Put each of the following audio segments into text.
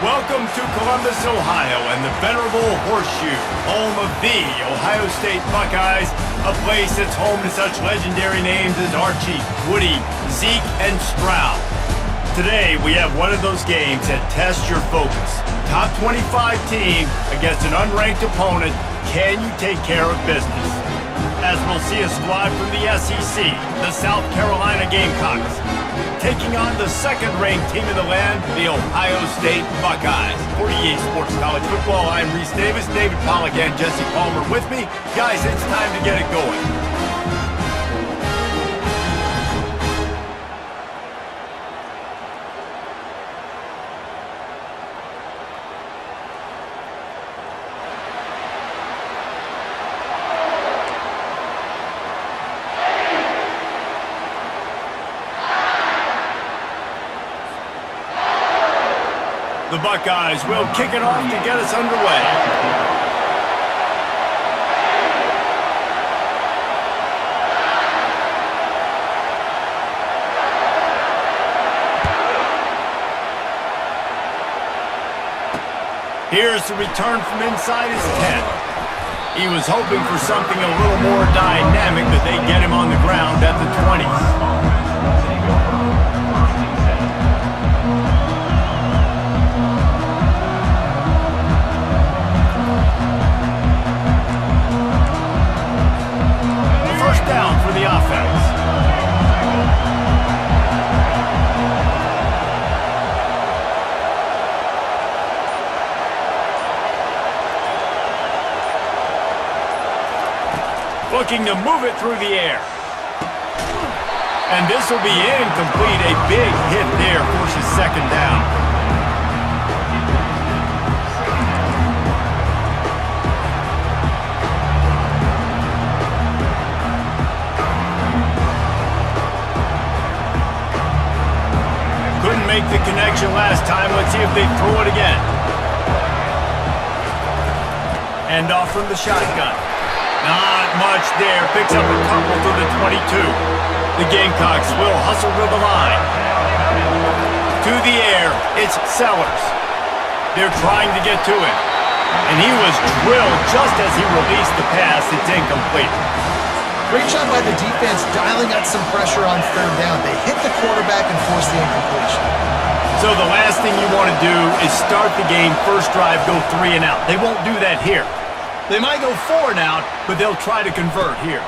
Welcome to Columbus, Ohio, and the venerable Horseshoe, home of the Ohio State Buckeyes, a place that's home to such legendary names as Archie, Woody, Zeke, and Stroud. Today, we have one of those games that tests your focus. Top 25 team against an unranked opponent. Can you take care of business? As we'll see a squad from the SEC, the South Carolina Gamecocks, taking on the second-ranked team in the land, the Ohio State Buckeyes. 48 Sports College Football, I'm Reese Davis, David Pollack, and Jesse Palmer with me. Guys, it's time to get it going. The Buckeyes will kick it off to get us underway. Here's the return from inside his 10. He was hoping for something a little more dynamic, but they get him on the ground at the 20. First down for the offense. Looking to move it through the air. And this will be incomplete. A big hit there forces second down. Couldn't make the connection last time. Let's see if they throw it again. And off from the shotgun. Not much there. Picks up a couple to the 22. The Gamecocks will hustle to the line. To the air, it's Sellers. They're trying to get to him. And he was drilled just as he released the pass. It's incomplete. Great job by the defense dialing out some pressure on third down. They hit the quarterback and forced the incompletion. So the last thing you want to do is start the game, first drive, go 3 and out. They won't do that here. They might go 4 and out, but they'll try to convert here.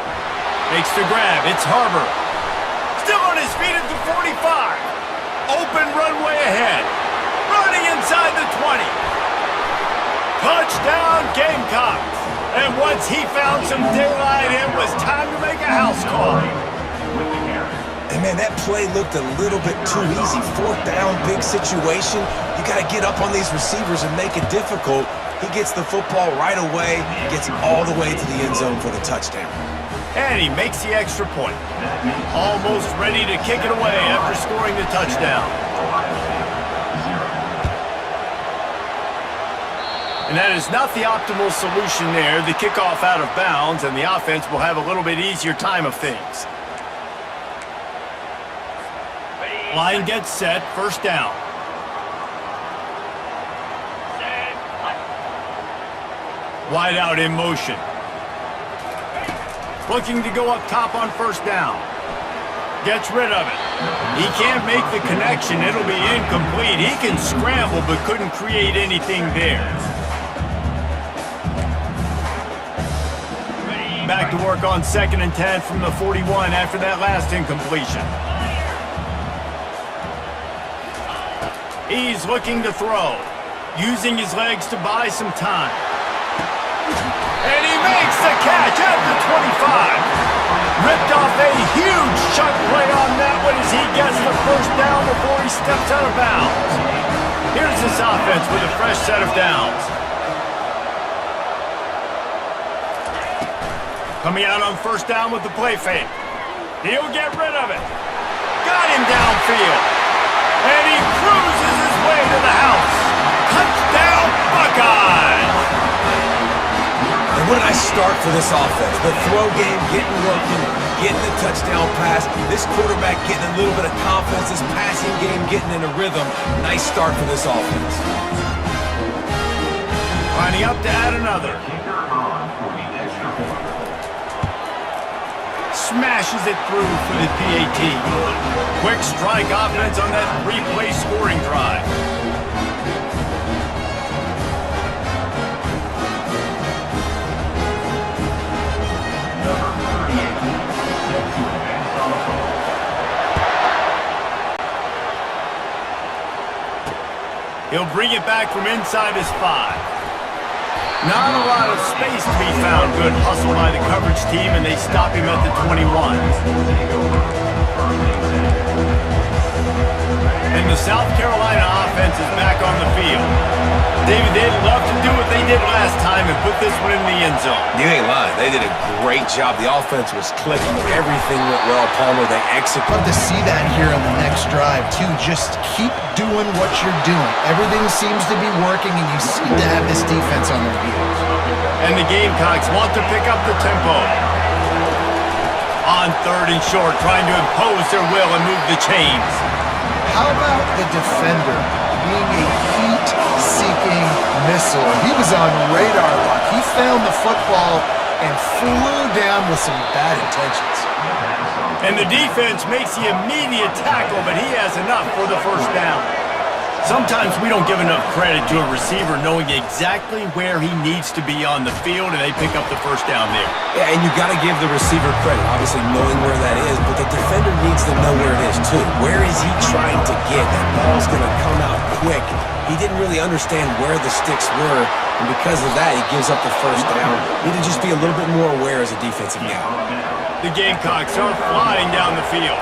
Makes the grab. It's Harbor. Still on his feet at the 45. Open runway ahead. Running inside the 20. Touchdown, Gamecocks. And once he found some daylight, it was time to make a house call. And man, that play looked a little bit too easy. 4th down, big situation. You got to get up on these receivers and make it difficult. He gets the football right away, gets all the way to the end zone for the touchdown. And he makes the extra point. Almost ready to kick it away after scoring the touchdown. And that is not the optimal solution there. The kickoff out of bounds, and the offense will have a little bit easier time of things. Line gets set, first down. Wide out in motion. Looking to go up top on first down. Gets rid of it. He can't make the connection. It'll be incomplete. He can scramble but couldn't create anything there. Back to work on 2nd and 10 from the 41 after that last incompletion. He's looking to throw. Using his legs to buy some time. And he makes the catch at the 25. Ripped off a huge chunk play on that one as he gets the first down before he steps out of bounds. Here's this offense with a fresh set of downs. Coming out on first down with the play fake. He'll get rid of it. Got him downfield. And he cruises his way to the house. Touchdown, Buckeyes! And what a nice start for this offense. The throw game getting working, getting the touchdown pass. This quarterback getting a little bit of confidence. This passing game getting in a rhythm. Nice start for this offense. Lining up to add another. Smashes it through for the PAT. Quick strike offense on that 3-play scoring drive. He'll bring it back from inside his 5. Not a lot of space to be found. Good hustle by the coverage team, and they stop him at the 21. And the South Carolina offense is back on the field. David, they'd love to do what they did last time and put this one in the end zone. You ain't lying. They did a great job. The offense was clicking. Everything went well. Palmer, they executed. Love to see that here on the next drive, too. Just keep doing what you're doing. Everything seems to be working, and you seem to have this defense on their heels. And the Gamecocks want to pick up the tempo. On 3rd and short, trying to impose their will and move the chains. How about the defender being a heat-seeking missile? He was on radar lock. He found the football and flew down with some bad intentions. And the defense makes the immediate tackle, but he has enough for the first down. Sometimes we don't give enough credit to a receiver knowing exactly where he needs to be on the field, and they pick up the first down there. Yeah, and you got to give the receiver credit, obviously knowing where that is, but the defender needs to know where it is too. Where is he trying to get? That ball's going to come out quick. He didn't really understand where the sticks were, and because of that, he gives up the first down. Need to just be a little bit more aware as a defensive guy. The Gamecocks are flying down the field.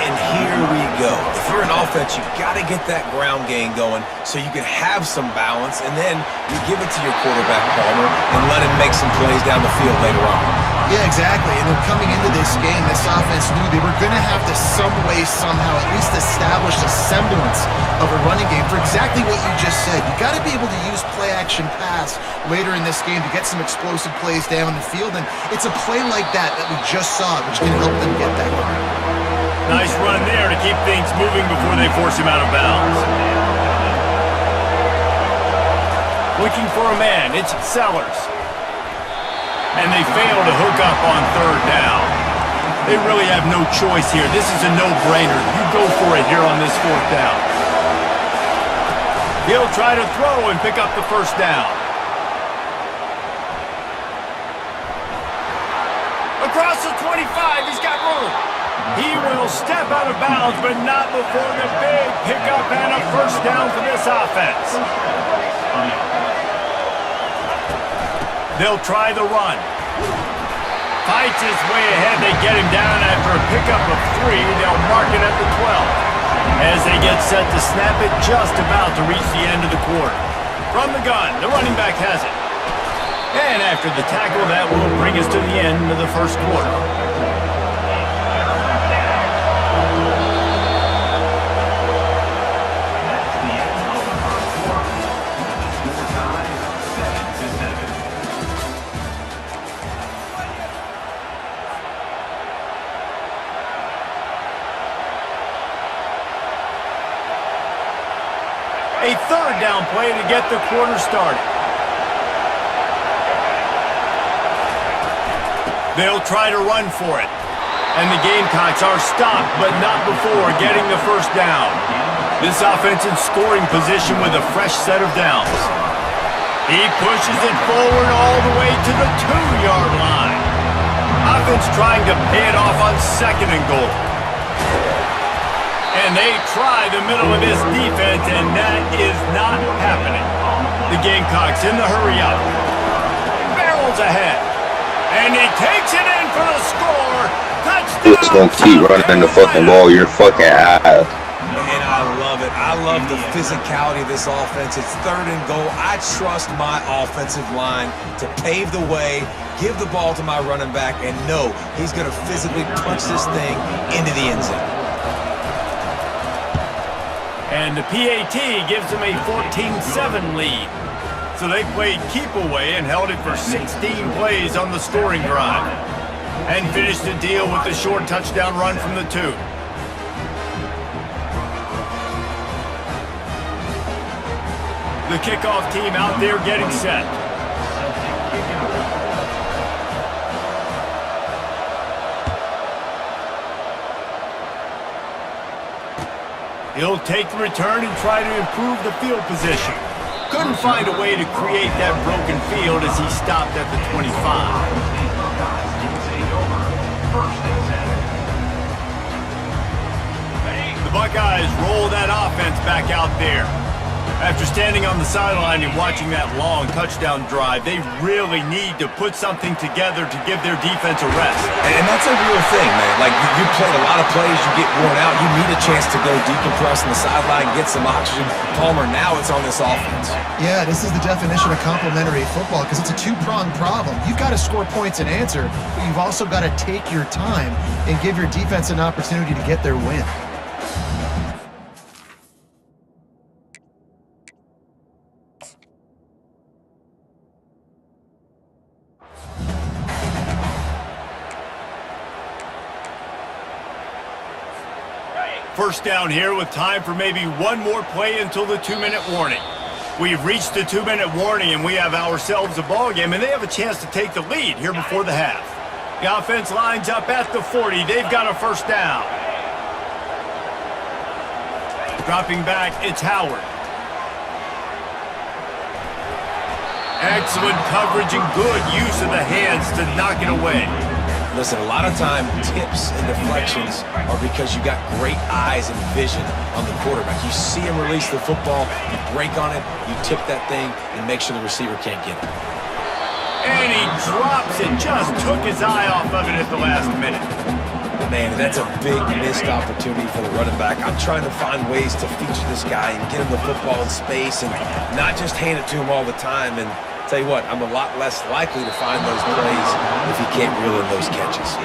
And here we go. If you're an offense, you got to get that ground game going so you can have some balance, and then you give it to your quarterback, Palmer, and let him make some plays down the field later on. Yeah, exactly. And then coming into this game, this offense knew they were going to have to some way, somehow, at least establish a semblance of a running game for exactly what you just said. You got to be able to use play-action pass later in this game to get some explosive plays down the field, and it's a play like that we just saw, which can help them get that going. Nice run there to keep things moving before they force him out of bounds. Looking for a man, it's Sellers. And they fail to hook up on 3rd down. They really have no choice here. This is a no-brainer. You go for it here on this 4th down. He'll try to throw and pick up the first down. Across the 25, he's got room. He will step out of bounds, but not before the big pickup and a first down for this offense. They'll try the run. Fights his way ahead. They get him down after a pickup of 3. They'll mark it at the 12. As they get set to snap it, just about to reach the end of the quarter. From the gun, the running back has it. And after the tackle, that will bring us to the end of the first quarter. A 3rd down play to get the quarter started. They'll try to run for it. And the Gamecocks are stopped, but not before getting the first down. This offense in scoring position with a fresh set of downs. He pushes it forward all the way to the 2-yard line. Offense trying to pay it off on 2nd and goal. And they try the middle of this defense, and that is not happening. The Gamecocks in the hurry up. Barrels ahead. And he takes it in for the score. Touchdown! Just gonna keep running the fucking ball. You're fucking ass. And I love it. I love the physicality of this offense. It's 3rd and goal. I trust my offensive line to pave the way, give the ball to my running back, and know he's going to physically punch this thing into the end zone. And the PAT gives them a 14-7 lead. So they played keep away and held it for 16 plays on the scoring drive. And finished the deal with the short touchdown run from the 2. The kickoff team out there getting set. He'll take the return and try to improve the field position. Couldn't find a way to create that broken field as he stopped at the 25. The Buckeyes roll that offense back out there. After standing on the sideline and watching that long touchdown drive, they really need to put something together to give their defense a rest. And that's a real thing, man. Like, you played a lot of plays, you get worn out, you need a chance to go decompress on the sideline, get some oxygen. Palmer, now it's on this offense. Yeah, this is the definition of complementary football because it's a two-pronged problem. You've got to score points and answer, but you've also got to take your time and give your defense an opportunity to get their win. First down here with time for maybe one more play until the 2-minute warning. We've reached the 2-minute warning and we have ourselves a ball game, and they have a chance to take the lead here before the half. The offense lines up at the 40. They've got a first down. Dropping back, it's Howard. Excellent coverage and good use of the hands to knock it away. Listen, a lot of time, tips and deflections are because you got great eyes and vision on the quarterback. You see him release the football, you break on it, you tip that thing, and make sure the receiver can't get it. And he drops it, just took his eye off of it at the last minute. Man, that's a big missed opportunity for the running back. I'm trying to find ways to feature this guy and get him the football in space and not just hand it to him all the time. And tell you what, I'm a lot less likely to find those plays if he can't reel in those catches.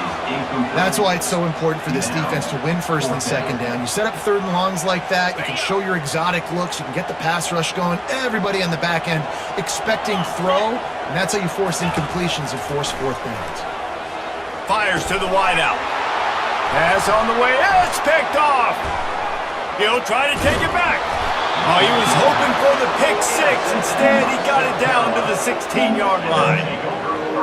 That's why it's so important for this defense to win first and second down. You set up third and longs like that, you can show your exotic looks, you can get the pass rush going, everybody on the back end expecting throw, and that's how you force incompletions and force fourth downs. Fires to the wideout. Pass on the way, it's picked off. He'll try to take it back. Oh, he was hoping for the pick six. Instead, he got it down to the 16-yard line.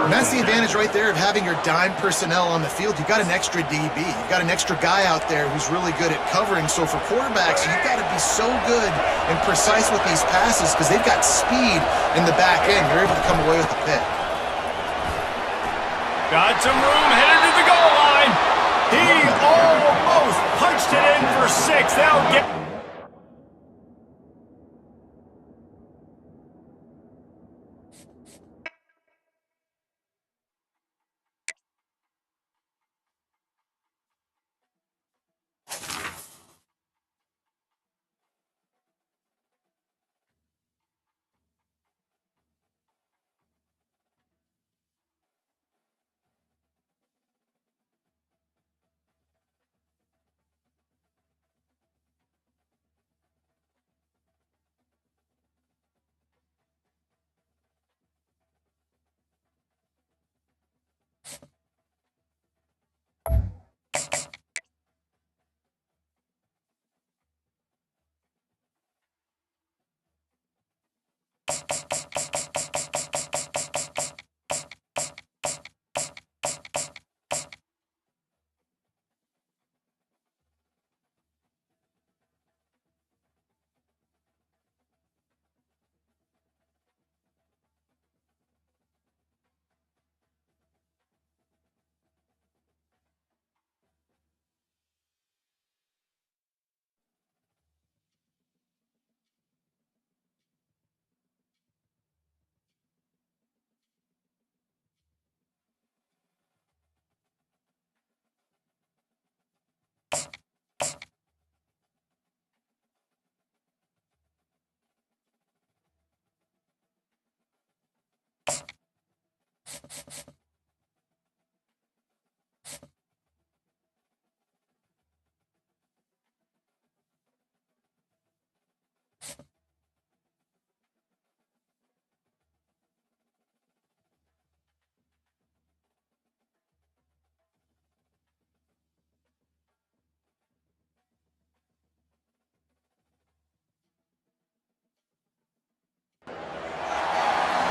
And that's the advantage right there of having your dime personnel on the field. You've got an extra DB. You've got an extra guy out there who's really good at covering. So for quarterbacks, you've got to be so good and precise with these passes because they've got speed in the back end. You're able to come away with the pick. Got some room, headed to the goal line. He almost punched it in for 6. They'll get...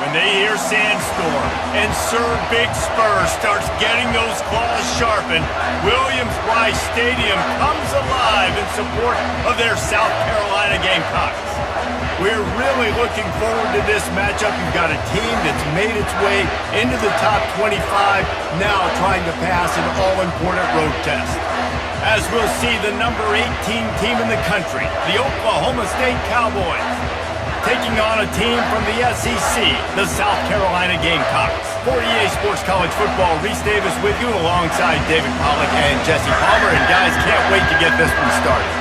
When they hear Sandstorm and Sir Big Spur starts getting those claws sharpened, Williams-Brice Stadium comes alive in support of their South Carolina Gamecocks. We're really looking forward to this matchup. You've got a team that's made its way into the top 25, now trying to pass an all-important road test. As we'll see the number 18 team in the country, the Oklahoma Oklahoma State Cowboys, taking on a team from the SEC, the South Carolina Gamecocks. For EA Sports College Football, Reese Davis with you alongside David Pollack and Jesse Palmer. And guys, can't wait to get this one started.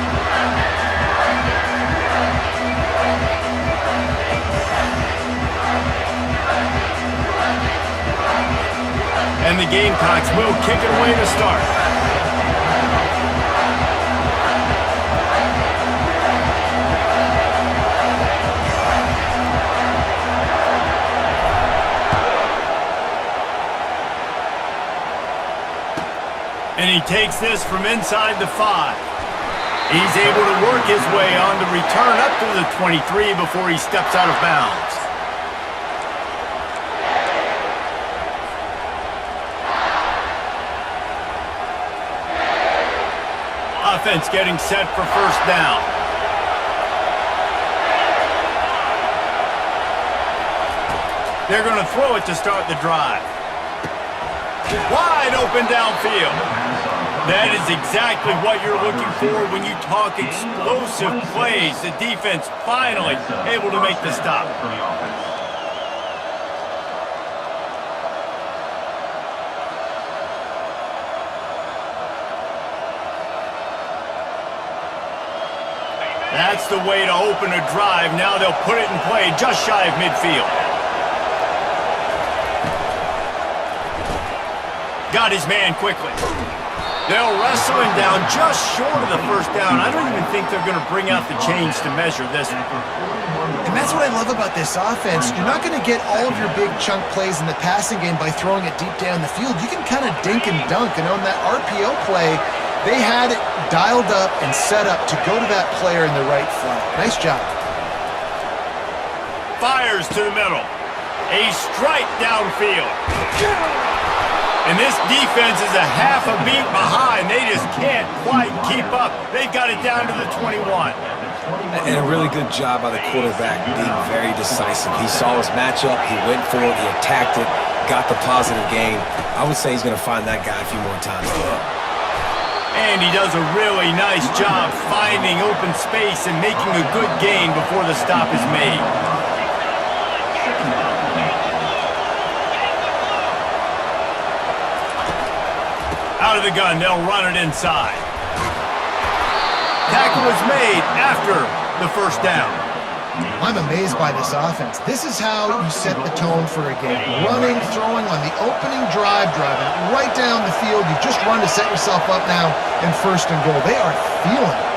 And the Gamecocks will kick it away to start. And he takes this from inside the 5. He's able to work his way on the return up to the 23 before he steps out of bounds. Offense getting set for first down. They're going to throw it to start the drive. Wide open downfield. That is exactly what you're looking for when you talk explosive plays. The defense finally able to make the stop. That's the way to open a drive. Now they'll put it in play just shy of midfield. Got his man quickly. They'll wrestle him down just short of the first down. I don't even think they're going to bring out the chains to measure this one. And that's what I love about this offense. You're not going to get all of your big chunk plays in the passing game by throwing it deep down the field. You can kind of dink and dunk. And on that RPO play, they had it dialed up and set up to go to that player in the right flat. Nice job. Fires to the middle. A strike downfield. And this defense is a half a beat behind. They just can't quite keep up. They've got it down to the 21. And a really good job by the quarterback being very decisive. He saw his matchup, he went for it, he attacked it, got the positive gain. I would say he's going to find that guy a few more times today. And he does a really nice job finding open space and making a good gain before the stop is made. Out of the gun, they'll run it inside. Tackle is made after the first down. I'm amazed by this offense. This is how you set the tone for a game. Running, throwing on the opening drive, driving right down the field. You've just run to set yourself up now in first and goal. They are feeling it.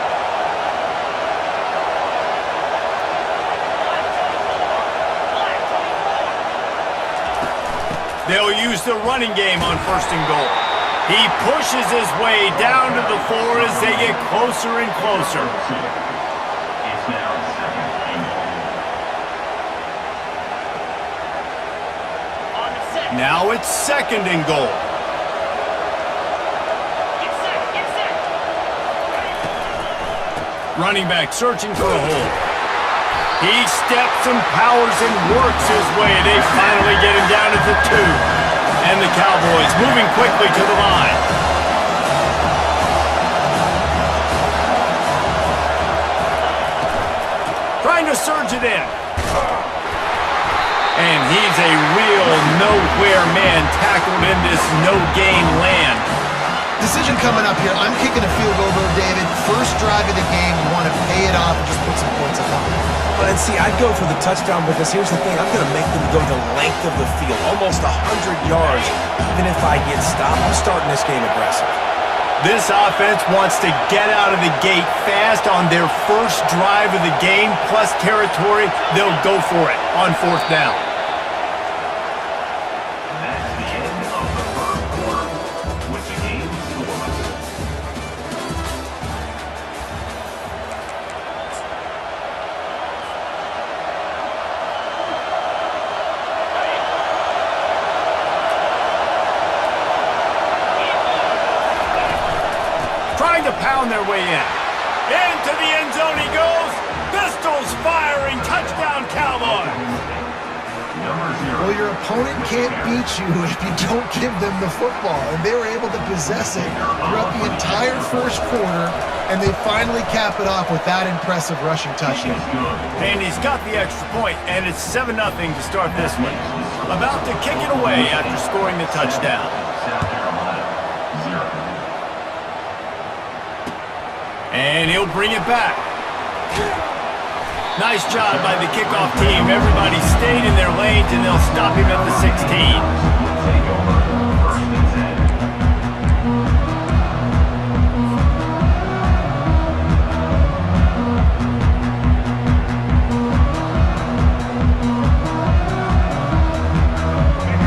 They'll use the running game on first and goal. He pushes his way down to the 4 as they get closer and closer. Now it's second and goal. Running back searching for a hole. He steps and powers and works his way. They finally get him down at the 2. And the Cowboys moving quickly to the line. Trying to surge it in. And he's a real nowhere man tackled in this no-gain land. Decision coming up here. I'm kicking a field goal, though, David. First drive of the game, you want to pay it off and just put some points up on it. Well, and see, I'd go for the touchdown because here's the thing. I'm going to make them go the length of the field, almost 100 yards. Even if I get stopped, I'm starting this game aggressive. This offense wants to get out of the gate fast on their first drive of the game, plus territory. They'll go for it on fourth down. To pound their way in. Into the end zone he goes. Pistols firing. Touchdown, Cowboys. Well, your opponent can't beat you if you don't give them the football. And they were able to possess it throughout the entire first quarter, and they finally cap it off with that impressive rushing touchdown. And he's got the extra point, and it's 7-0 to start this one. About to kick it away after scoring the touchdown. And he'll bring it back. Nice job by the kickoff team. Everybody stayed in their lanes, and they'll stop him at the 16.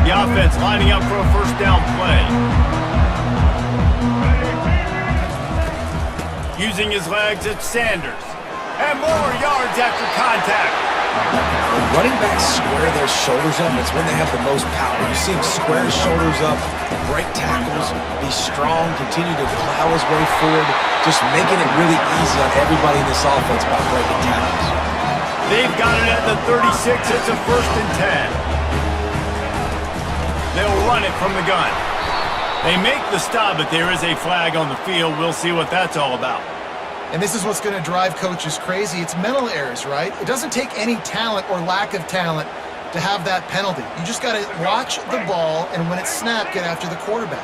The offense lining up for a first down play. Using his legs, it's Sanders. And more yards after contact. When running backs square their shoulders up, it's when they have the most power. You see him square his shoulders up, break tackles, be strong, continue to plow his way forward, just making it really easy on everybody in this offense by breaking tackles. They've got it at the 36. It's a 1st and 10. They'll run it from the gun. They make the stop, but there is a flag on the field. We'll see what that's all about. And this is what's going to drive coaches crazy. It's mental errors, right? It doesn't take any talent or lack of talent to have that penalty. You just got to watch the ball, and when it's snapped, get after the quarterback.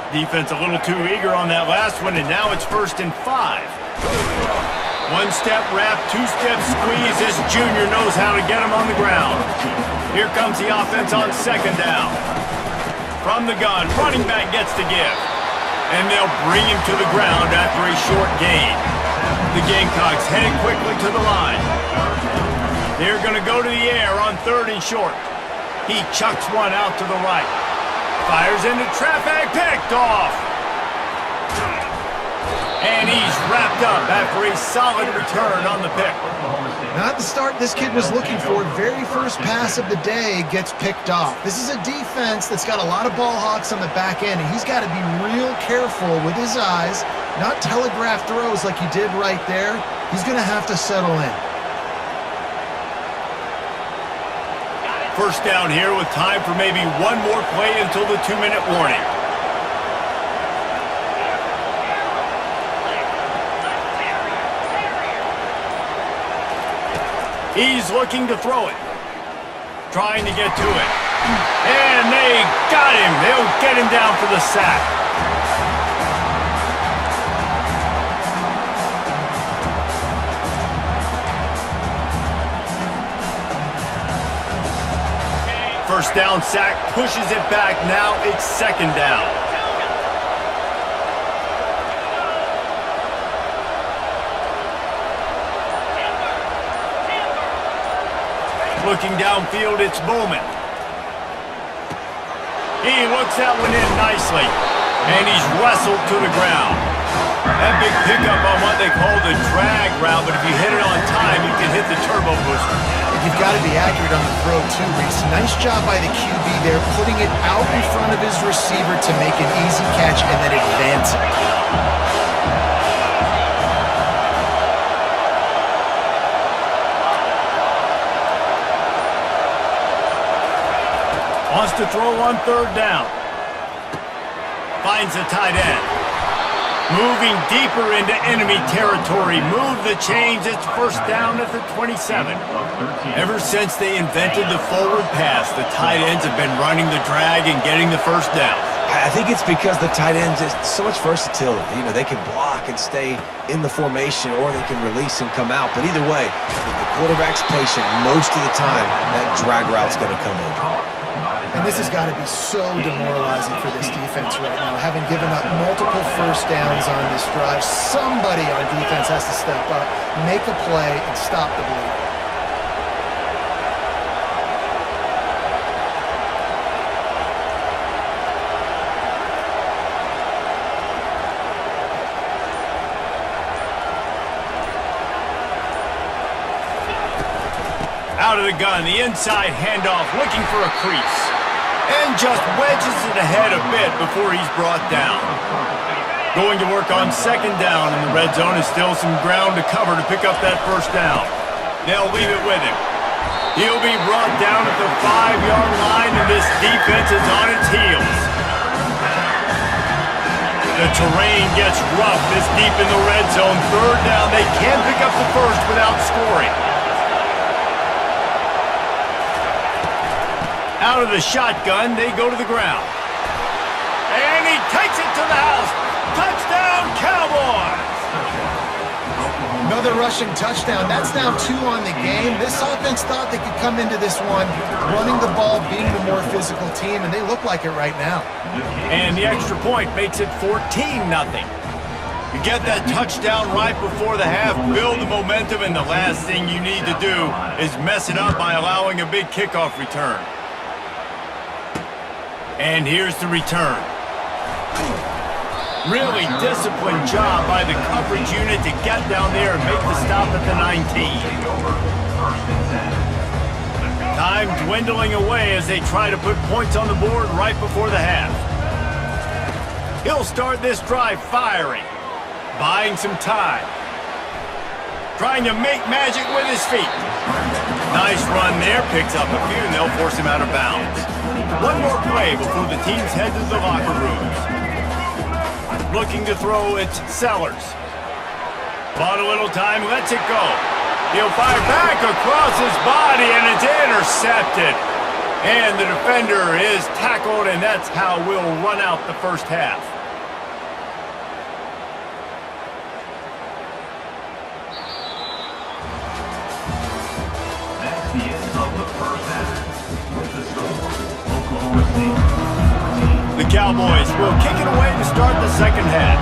Defense a little too eager on that last one, and now it's 1st and 5. One-step wrap, two-step squeeze. This junior knows how to get him on the ground. Here comes the offense on 2nd down. From the gun, running back gets to give. And they'll bring him to the ground after a short gain. The Gamecocks heading quickly to the line. They're going to go to the air on 3rd and short. He chucks one out to the right. Fires into traffic, picked off. And he's wrapped up after a solid return on the pick. Not the start this kid was looking for. Very first pass of the day gets picked off. This is a defense that's got a lot of ball hawks on the back end, and he's got to be real careful with his eyes, not telegraph throws like he did right there. He's going to have to settle in. First down here with time for maybe one more play until the 2-minute warning. He's looking to throw it. Trying to get to it. And they got him. They'll get him down for the sack. First down sack, pushes it back. Now it's 2nd down. Looking downfield, it's Bowman. He looks that one in nicely, and he's wrestled to the ground. That big pickup on what they call the drag route, but if you hit it on time, you can hit the turbo booster. You've got to be accurate on the throw, too, Reese. Nice job by the QB there, putting it out in front of his receiver to make an easy catch and then advance it. Wants to throw on 3rd down. Finds a tight end. Moving deeper into enemy territory. Move the chains. It's 1st down at the 27. Ever since they invented the forward pass, the tight ends have been running the drag and getting the 1st down. I think it's because the tight ends is so much versatility. You know, they can block and stay in the formation, or they can release and come out. But either way, if the quarterback's patient, most of the time, that drag route's going to come in. And this has got to be so demoralizing for this defense right now, having given up multiple 1st downs on this drive. Somebody on defense has to step up, make a play, and stop the bleed. Out of the gun, the inside handoff, looking for a crease. And just wedges it ahead a bit before he's brought down. Going to work on 2nd down, and the red zone is still some ground to cover to pick up that 1st down. They'll leave it with him. He'll be brought down at the 5-yard line, and this defense is on its heels. The terrain gets rough this deep in the red zone. Third down, they can't pick up the first without scoring. Out of the shotgun, they go to the ground. And he takes it to the house. Touchdown, Cowboys! Another rushing touchdown. That's now 2 on the game. This offense thought they could come into this one running the ball, being the more physical team, and they look like it right now. And the extra point makes it 14-0. You get that touchdown right before the half, build the momentum, and the last thing you need to do is mess it up by allowing a big kickoff return. And here's the return. Really disciplined job by the coverage unit to get down there and make the stop at the 19. Time dwindling away as they try to put points on the board right before the half. He'll start this drive firing, buying some time, trying to make magic with his feet. Nice run there, picks up a few, and they'll force him out of bounds. One more play before the teams head to the locker rooms. Looking to throw, it's Sellers. Bought a little time, lets it go. He'll fire back across his body, and it's intercepted. And the defender is tackled, and that's how we'll run out the first half. That's the end of the first half. With the score, Oklahoma State. The Cowboys will kick it away to start the second half.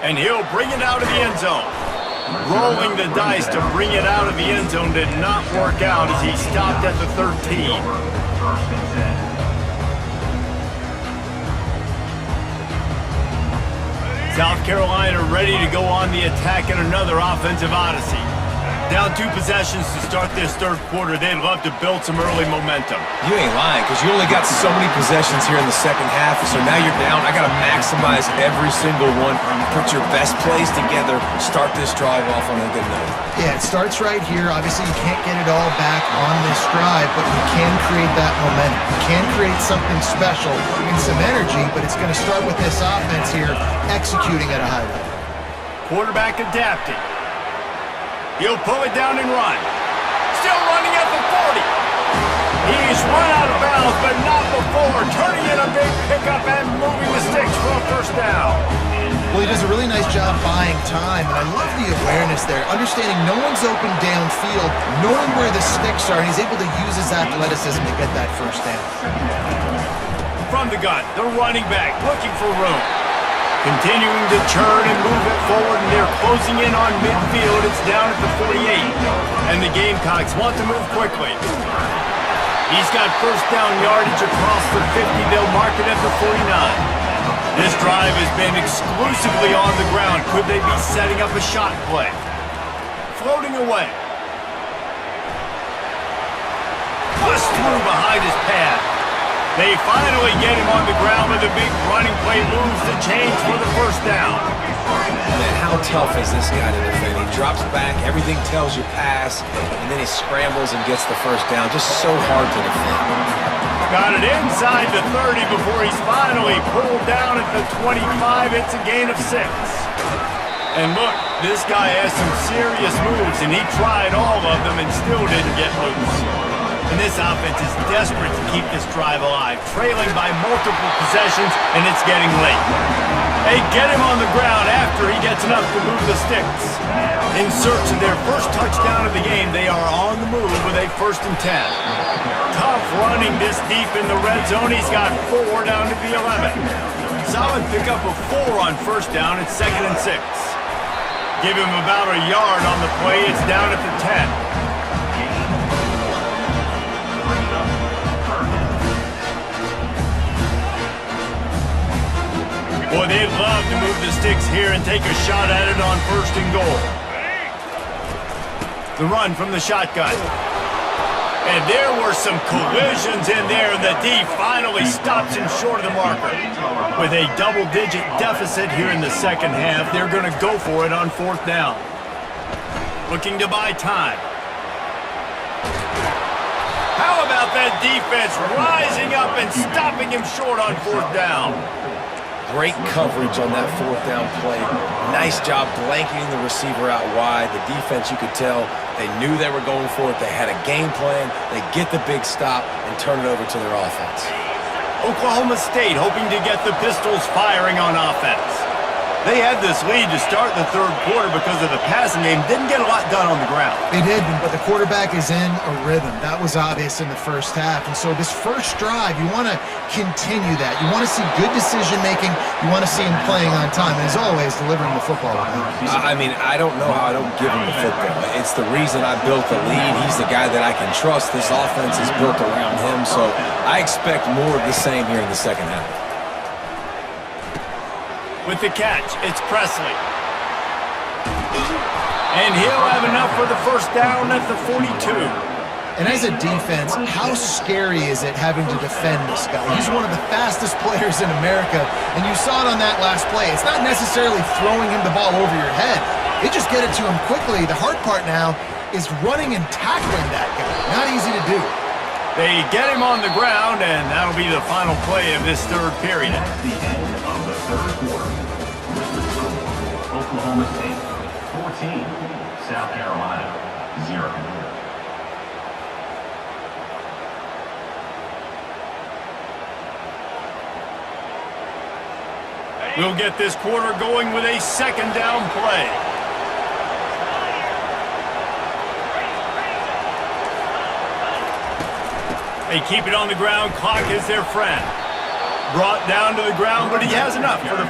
And he'll bring it out of the end zone. Rolling the dice to bring it out of the end zone did not work out as he stopped at the 13. South Carolina ready to go on the attack in another offensive odyssey. Down 2 possessions to start this third quarter. They'd love to build some early momentum. You ain't lying, because you only got so many possessions here in the second half, so now you're down. I got to maximize every single one. Put your best plays together. Start this drive off on a good note. Yeah, it starts right here. Obviously, you can't get it all back on this drive, but you can create that momentum. You can create something special and some energy, but it's going to start with this offense here executing at a high level. Quarterback adapting. He'll pull it down and run. Still running at the 40. He's run out of bounds, but not before. Turning in a big pickup and moving the sticks for a first down. Well, he does a really nice job buying time, and I love the awareness there. Understanding no one's open downfield, knowing where the sticks are, and he's able to use his athleticism to get that first down. From the gun, the running back looking for room. Continuing to churn and move it forward, and they're closing in on midfield. It's down at the 48, and the Gamecocks want to move quickly. He's got first down yardage across the 50. They'll mark it at the 49. This drive has been exclusively on the ground. Could they be setting up a shot play? Floating away. Pushed through behind his pad. They finally get him on the ground with a big running play, moves the chains for the first down. Man, how tough is this guy to defend? He drops back, everything tells you pass, and then he scrambles and gets the first down. Just so hard to defend. Got it inside the 30 before he's finally pulled down at the 25. It's a gain of 6. And look, this guy has some serious moves, and he tried all of them and still didn't get loose. And this offense is desperate to keep this drive alive, trailing by multiple possessions, and it's getting late. They get him on the ground after he gets enough to move the sticks. In search of their first touchdown of the game, they are on the move with a 1st and 10. Tough running this deep in the red zone. He's got 4 down to the 11. Solid pickup of 4 on first down. It's 2nd and 6. Give him about a yard on the play. It's down at the 10. Boy, they'd love to move the sticks here and take a shot at it on 1st and goal. The run from the shotgun. And there were some collisions in there, and the D finally stops him short of the marker. With a double-digit deficit here in the second half, they're going to go for it on fourth down. Looking to buy time. How about that defense rising up and stopping him short on fourth down? Great coverage on that fourth down play. Nice job blanketing the receiver out wide. The defense, you could tell, they knew they were going for it. They had a game plan. They get the big stop and turn it over to their offense. Oklahoma State hoping to get the Pistols firing on offense. They had this lead to start the third quarter because of the passing game. Didn't get a lot done on the ground. They did, but the quarterback is in a rhythm. That was obvious in the first half. And so this first drive, you want to continue that. You want to see good decision-making. You want to see him playing on time. And as always, delivering the football. I mean, I don't know how I don't give him the football. It's the reason I built the lead. He's the guy that I can trust. This offense is built around him. So I expect more of the same here in the second half. With the catch, it's Presley. And he'll have enough for the first down at the 42. And as a defense, how scary is it having to defend this guy? He's one of the fastest players in America, and you saw it on that last play. It's not necessarily throwing him the ball over your head. They just get it to him quickly. The hard part now is running and tackling that guy. Not easy to do. They get him on the ground, and that'll be the final play of this third period. At the end of the third quarter, with the score, Oklahoma State 14, South Carolina 0. We'll get this quarter going with a second down play. They keep it on the ground. Clock is their friend. Brought down to the ground, but he has enough for the...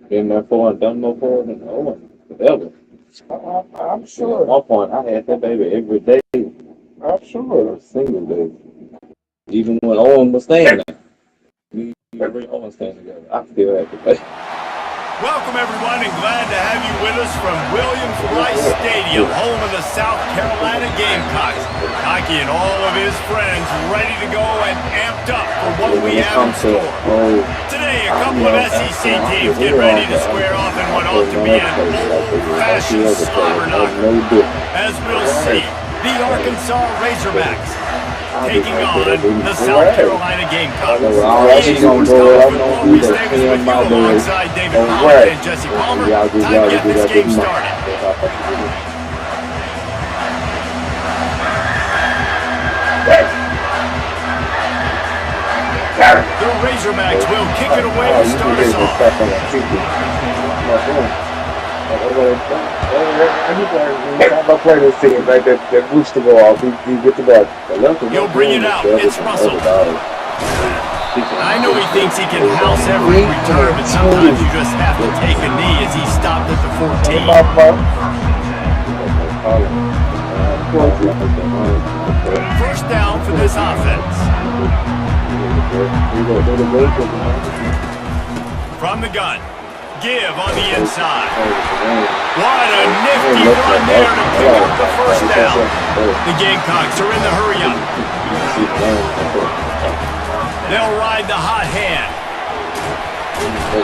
Been there for and done before and ever. I'm sure. At one point, I had that baby every day. I'm sure. Every single day. Even when Owen was staying there. Me and Owen staying together. I still had to pay. Welcome, everyone, and glad to have you with us from Williams-Brice Stadium, home of the South Carolina Gamecocks. Hockey and all of his friends ready to go and amped up for what we have in store. Today, a couple of SEC teams get ready to square off in what ought to be an old-fashioned slobber knocker. As we'll see, the Arkansas Razorbacks taking on the South Carolina Gamecocks. We stay with you alongside David Palmer and Jesse Palmer. Time to get this game started. The Razorbacks will kick it away to start us off. He'll bring it out. It's Russell. I know he thinks he can house every return, but sometimes you just have to take a knee as he stopped at the 14. First down for this offense. From the gun. Give on the inside. What a nifty run there to pick up the first down. The Gamecocks are in the hurry-up. They'll ride the hot hand.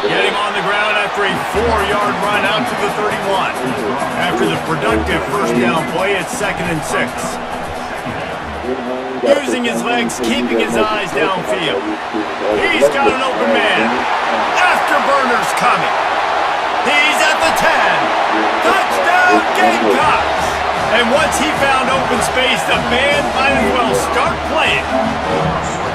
Get him on the ground after a 4-yard run out to the 31. After the productive first down play, it's 2nd and 6. Using his legs, keeping his eyes downfield. He's got an open man. Afterburner's coming. He's at the 10. Touchdown, Gamecocks. And once he found open space, the band might as well start playing.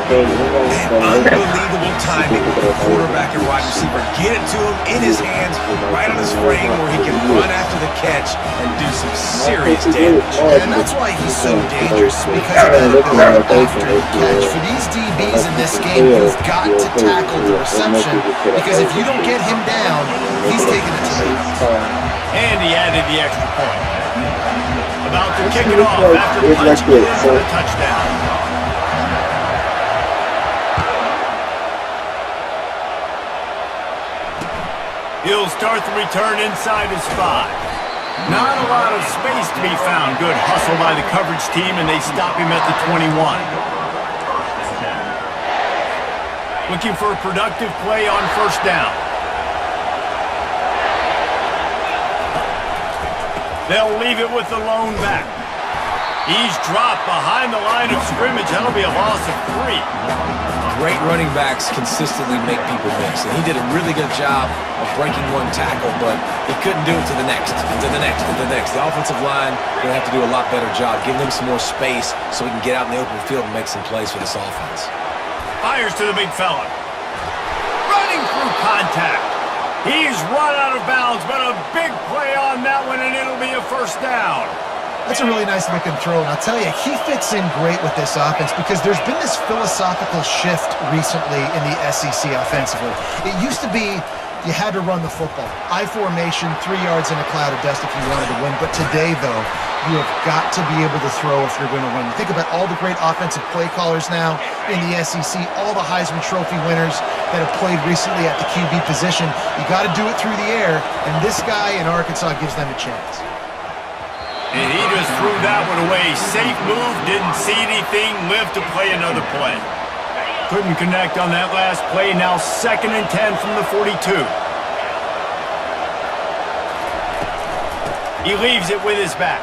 Unbelievable timing. Quarterback and wide receiver get it to him in his hands, right on his frame where he can run after the catch and do some serious damage. And that's why he's so dangerous, because of that run after the catch. For these DBs in this game, you've got to tackle the reception, because if you don't get him down, he's taking it to the And he added the extra point. About to kick it off after punching it in for the touchdown. He'll start the return inside his 5. Not a lot of space to be found. Good hustle by the coverage team, and they stop him at the 21. Looking for a productive play on first down. They'll leave it with the lone back. He's dropped behind the line of scrimmage. That'll be a loss of 3. Great running backs consistently make people miss, and he did a really good job of breaking one tackle, but he couldn't do it to the next, and to the next, and to the next. The offensive line going to have to do a lot better job, giving him some more space so he can get out in the open field and make some plays for this offense. Fires to the big fella. Running through contact. He's run out of bounds, but a big play on that one, and it'll be a first down. That's a really nice looking throw, and I'll tell you, he fits in great with this offense because there's been this philosophical shift recently in the SEC offensively. It used to be you had to run the football. I formation, 3 yards in a cloud of dust if you wanted to win, but today, though, you have got to be able to throw if you're going to win. Think about all the great offensive play callers now in the SEC, all the Heisman Trophy winners that have played recently at the QB position. You got to do it through the air, and this guy in Arkansas gives them a chance. And he just threw that one away. Safe move, didn't see anything, lived to play another play. Couldn't connect on that last play. Now 2nd and 10 from the 42. He leaves it with his back.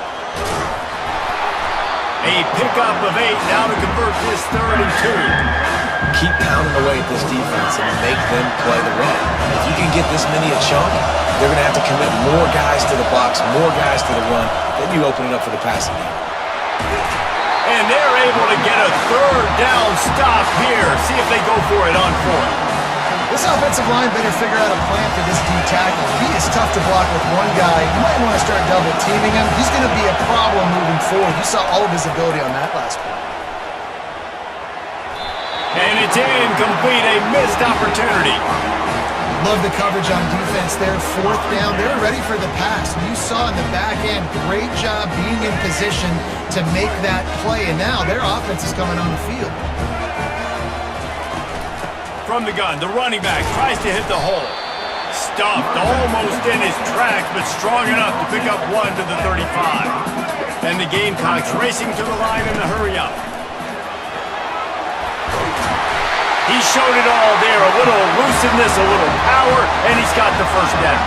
A pickup of 8 now to convert this 3rd and 2. Keep pounding away at this defense and make them play the run. If you can get this many a chunk, they're going to have to commit more guys to the box, more guys to the run. Then you open it up for the passing game. And they're able to get a 3rd down stop here. See if they go for it on 4th. This offensive line better figure out a plan for this D tackle. He is tough to block with one guy. You might want to start double teaming him. He's going to be a problem moving forward. You saw all of his ability on that last play. And it's incomplete, a missed opportunity. Love the coverage on defense there. 4th down, they're ready for the pass. You saw in the back end, great job being in position to make that play. And now their offense is coming on the field. From the gun, the running back tries to hit the hole. Stuffed almost in his tracks, but strong enough to pick up 1 to the 35. And the Gamecocks racing to the line in the hurry up. He showed it all there, a little elusiveness, a little power, and he's got the first down.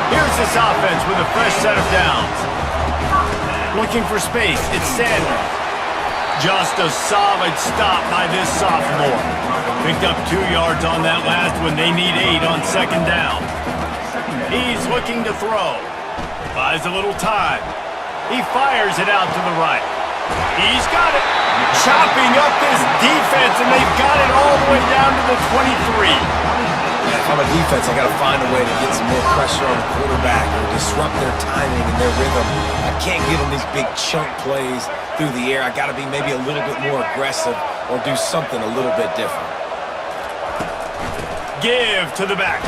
Here's this offense with a fresh set of downs. Looking for space, it's Sanders. Just a solid stop by this sophomore. Picked up 2 yards on that last one. They need 8 on 2nd down. He's looking to throw. Buys a little time. He fires it out to the right. He's got it. Chopping up this defense, and they've got it all the way down to the 23. If I'm a defense, I got to find a way to get some more pressure on the quarterback or disrupt their timing and their rhythm. I can't give them these big chunk plays through the air. I got to be maybe a little bit more aggressive or do something a little bit different. Give to the back.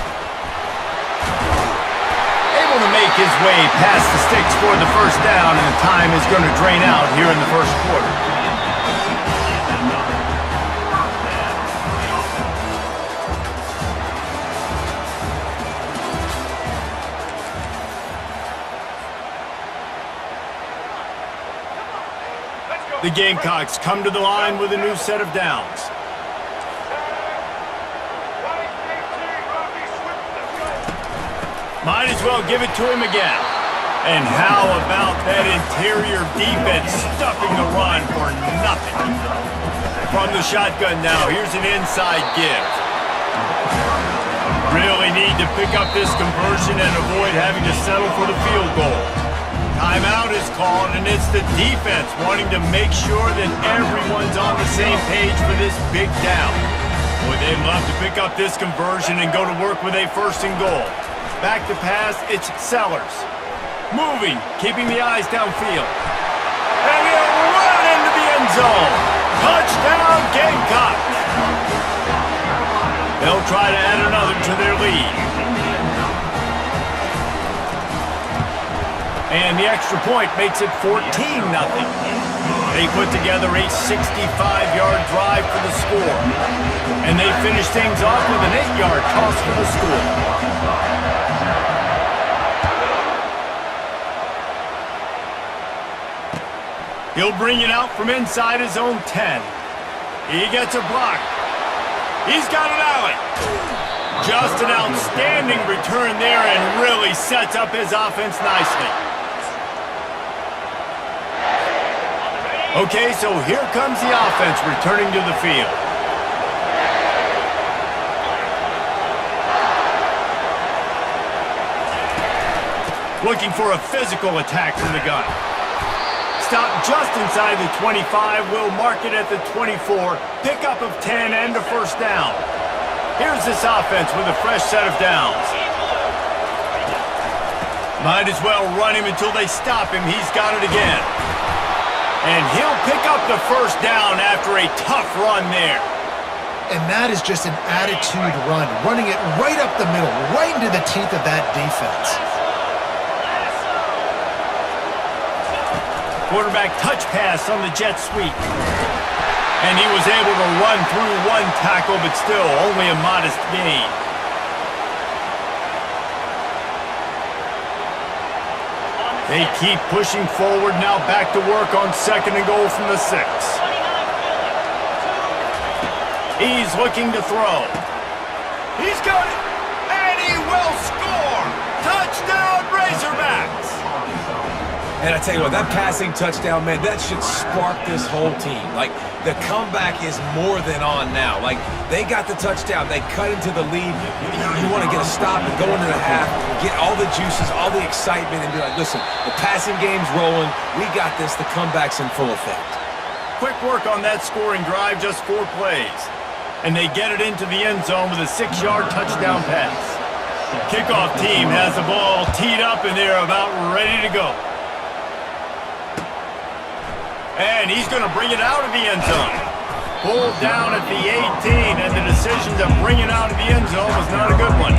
Able to make his way past the sticks for the first down, and the time is going to drain out here in the first quarter. The Gamecocks come to the line with a new set of downs. Might as well give it to him again. And how about that interior defense stuffing the run for nothing? From the shotgun now, here's an inside give. Really need to pick up this conversion and avoid having to settle for the field goal. Timeout is called, and it's the defense wanting to make sure that everyone's on the same page for this big down. Boy, they'd love to pick up this conversion and go to work with a first and goal. Back to pass, it's Sellers. Moving, keeping the eyes downfield. And he'll run into the end zone. Touchdown, Gamecock. They'll try to add another to their lead. And the extra point makes it 14-0. They put together a 65-yard drive for the score. And they finish things off with an 8-yard toss for the score. He'll bring it out from inside his own 10. He gets a block. He's got an alley. Just an outstanding return there and really sets up his offense nicely. Okay, so here comes the offense returning to the field. Looking for a physical attack from the gun. Stop just inside the 25. We'll mark it at the 24. Pickup of 10 and a first down. Here's this offense with a fresh set of downs. Might as well run him until they stop him. He's got it again. And he'll pick up the first down after a tough run there. And that is just an attitude run, running it right up the middle, right into the teeth of that defense. Quarterback touch pass on the jet sweep. And he was able to run through one tackle, but still only a modest gain. They keep pushing forward, now back to work on second and goal from the 6. He's looking to throw. He's got it, and he will score! Touchdown, Razorbacks! And I tell you what, that passing touchdown, man, that should spark this whole team. Like, the comeback is more than on now. Like, they got the touchdown. They cut into the lead. You want to get a stop and go into the half, get all the juices, all the excitement, and be like, listen, the passing game's rolling. We got this. The comeback's in full effect. Quick work on that scoring drive, just 4 plays. And they get it into the end zone with a 6-yard touchdown pass. Kickoff team has the ball teed up, and they're about ready to go. And he's going to bring it out of the end zone. Pulled down at the 18, and the decision to bring it out of the end zone was not a good one.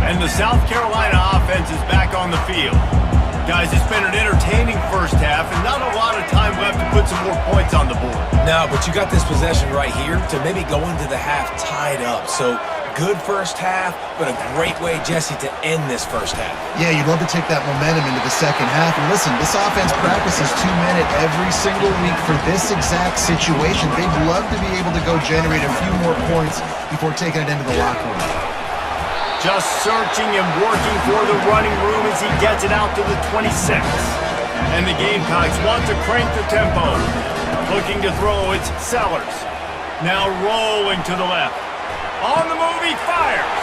And the South Carolina offense is back on the field. Guys, it's been an entertaining first half, and not a lot of time left to put some more points on the board. No, but you got this possession right here to maybe go into the half tied up. So good first half, but a great way, Jesse, to end this first half. Yeah, you'd love to take that momentum into the second half. And listen, this offense practices 2-minute every single week for this exact situation. They'd love to be able to go generate a few more points before taking it into the locker room. Just searching and working for the running room as he gets it out to the 26. And the Gamecocks want to crank the tempo. Looking to throw, it's Sellers. Now rolling to the left. On the move, he fires.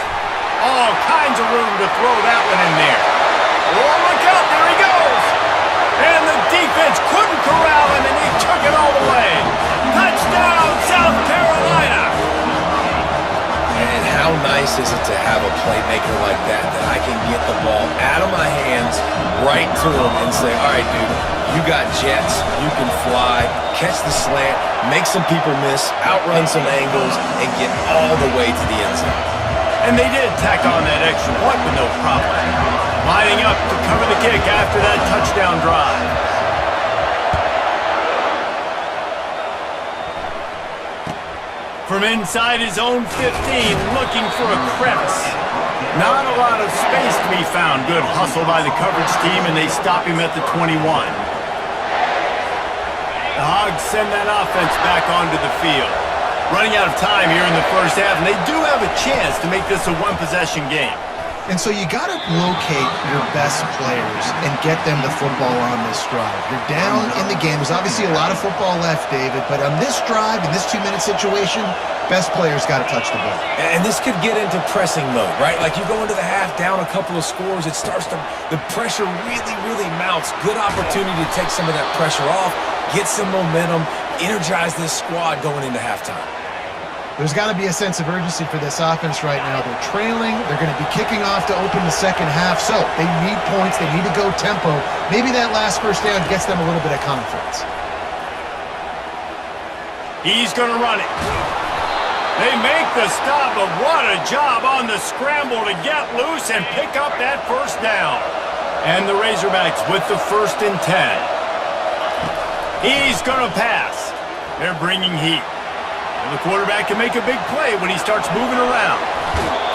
All kinds of room to throw that one in there. Oh, look out, there he goes. And the defense couldn't corral him, and he took it all the way. Touchdown, South Carolina. And how nice is it to have a playmaker like that I can get the ball out of my hands right to him and say, all right, dude, you got jets, you can fly, catch the slant, make some people miss, outrun some angles, and get all the way to the end zone. And they did tack on that extra point with no problem. Lining up to cover the kick after that touchdown drive. From inside his own 15, looking for a crevice. Not a lot of space to be found. Good hustle by the coverage team, and they stop him at the 21. The Hogs send that offense back onto the field. Running out of time here in the first half, and they do have a chance to make this a one-possession game. And so you got to locate your best players and get them the football on this drive. You're down in the game. There's obviously a lot of football left, David, but on this drive, in this 2-minute situation, best players got to touch the ball. And this could get into pressing mode, right? Like you go into the half down a couple of scores, it starts to, the pressure really, really mounts. Good opportunity to take some of that pressure off, get some momentum, energize this squad going into halftime. There's got to be a sense of urgency for this offense right now. They're trailing. They're going to be kicking off to open the second half. So they need points. They need to go tempo. Maybe that last first down gets them a little bit of confidence. He's going to run it. They make the stop, but what a job on the scramble to get loose and pick up that first down. And the Razorbacks with the 1st and 10. He's going to pass. They're bringing heat. The quarterback can make a big play when he starts moving around.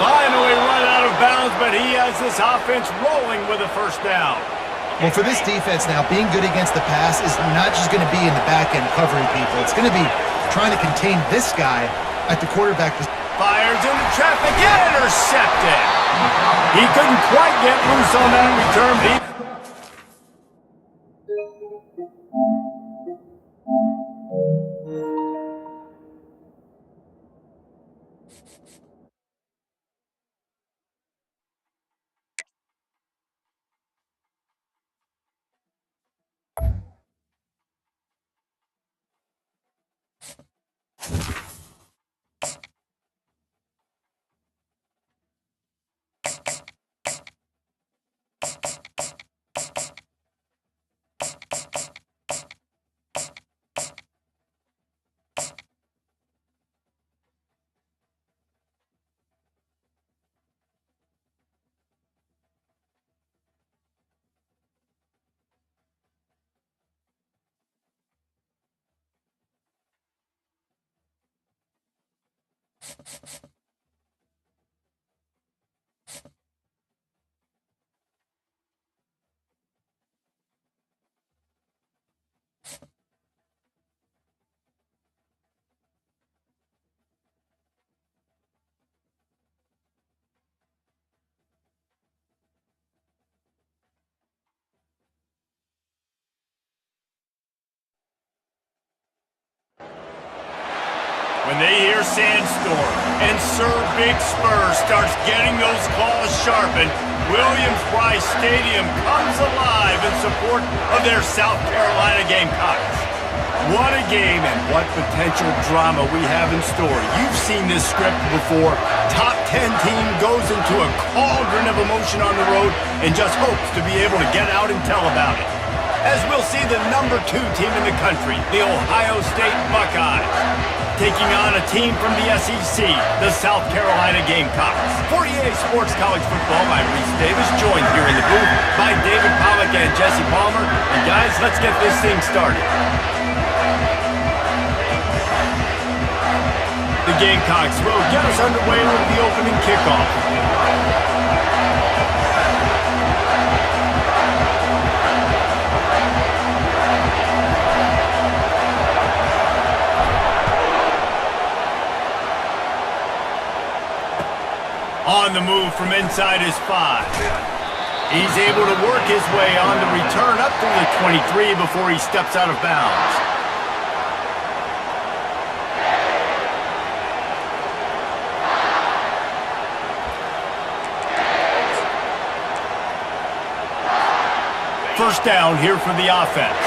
Finally run out of bounds, but he has this offense rolling with a first down. Well, for this defense now, being good against the pass is not just going to be in the back end covering people. It's going to be trying to contain this guy at the quarterback position. Fires into traffic, intercepted. He couldn't quite get loose on that return. When they hear Sandstorm and Sir Big Spur starts getting those claws sharpened, Williams-Brice Stadium comes alive in support of their South Carolina Gamecocks. What a game and what potential drama we have in store. You've seen this script before. Top 10 team goes into a cauldron of emotion on the road and just hopes to be able to get out and tell about it. As we'll see the number 2 team in the country, the Ohio State Buckeyes, taking on a team from the SEC, the South Carolina Gamecocks. For EA Sports College Football, I'm Reese Davis, joined here in the booth by David Pollack and Jesse Palmer. And guys, let's get this thing started. The Gamecocks will get us underway with the opening kickoff. On the move from inside his 5. He's able to work his way on the return up to the 23 before he steps out of bounds. First down here for the offense.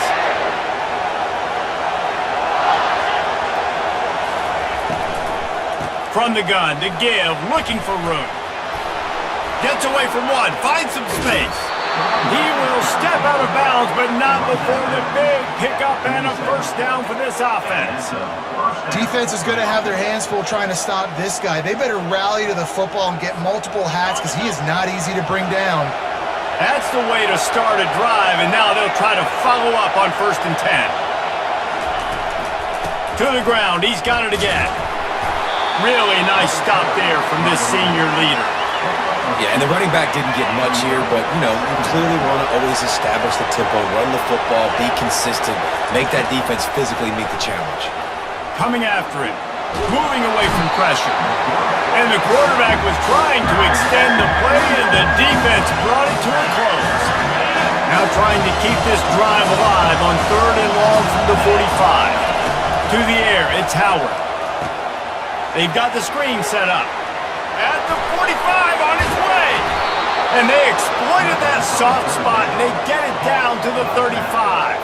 From the gun to give, looking for room. Gets away from one, finds some space. He will step out of bounds, but not before the big pickup and a first down for this offense. Defense is going to have their hands full trying to stop this guy. They better rally to the football and get multiple hats because he is not easy to bring down. That's the way to start a drive, and now they'll try to follow up on 1st and 10. To the ground, he's got it again. Really nice stop there from this senior leader. Yeah, and the running back didn't get much here, but, you know, you clearly want to always establish the tempo, run the football, be consistent, make that defense physically meet the challenge. Coming after him, moving away from pressure. And the quarterback was trying to extend the play, and the defense brought it to a close. Now trying to keep this drive alive on 3rd and long from the 45. To the air, it's Howard. They've got the screen set up. At the 45 on its way. And they exploited that soft spot, and they get it down to the 35.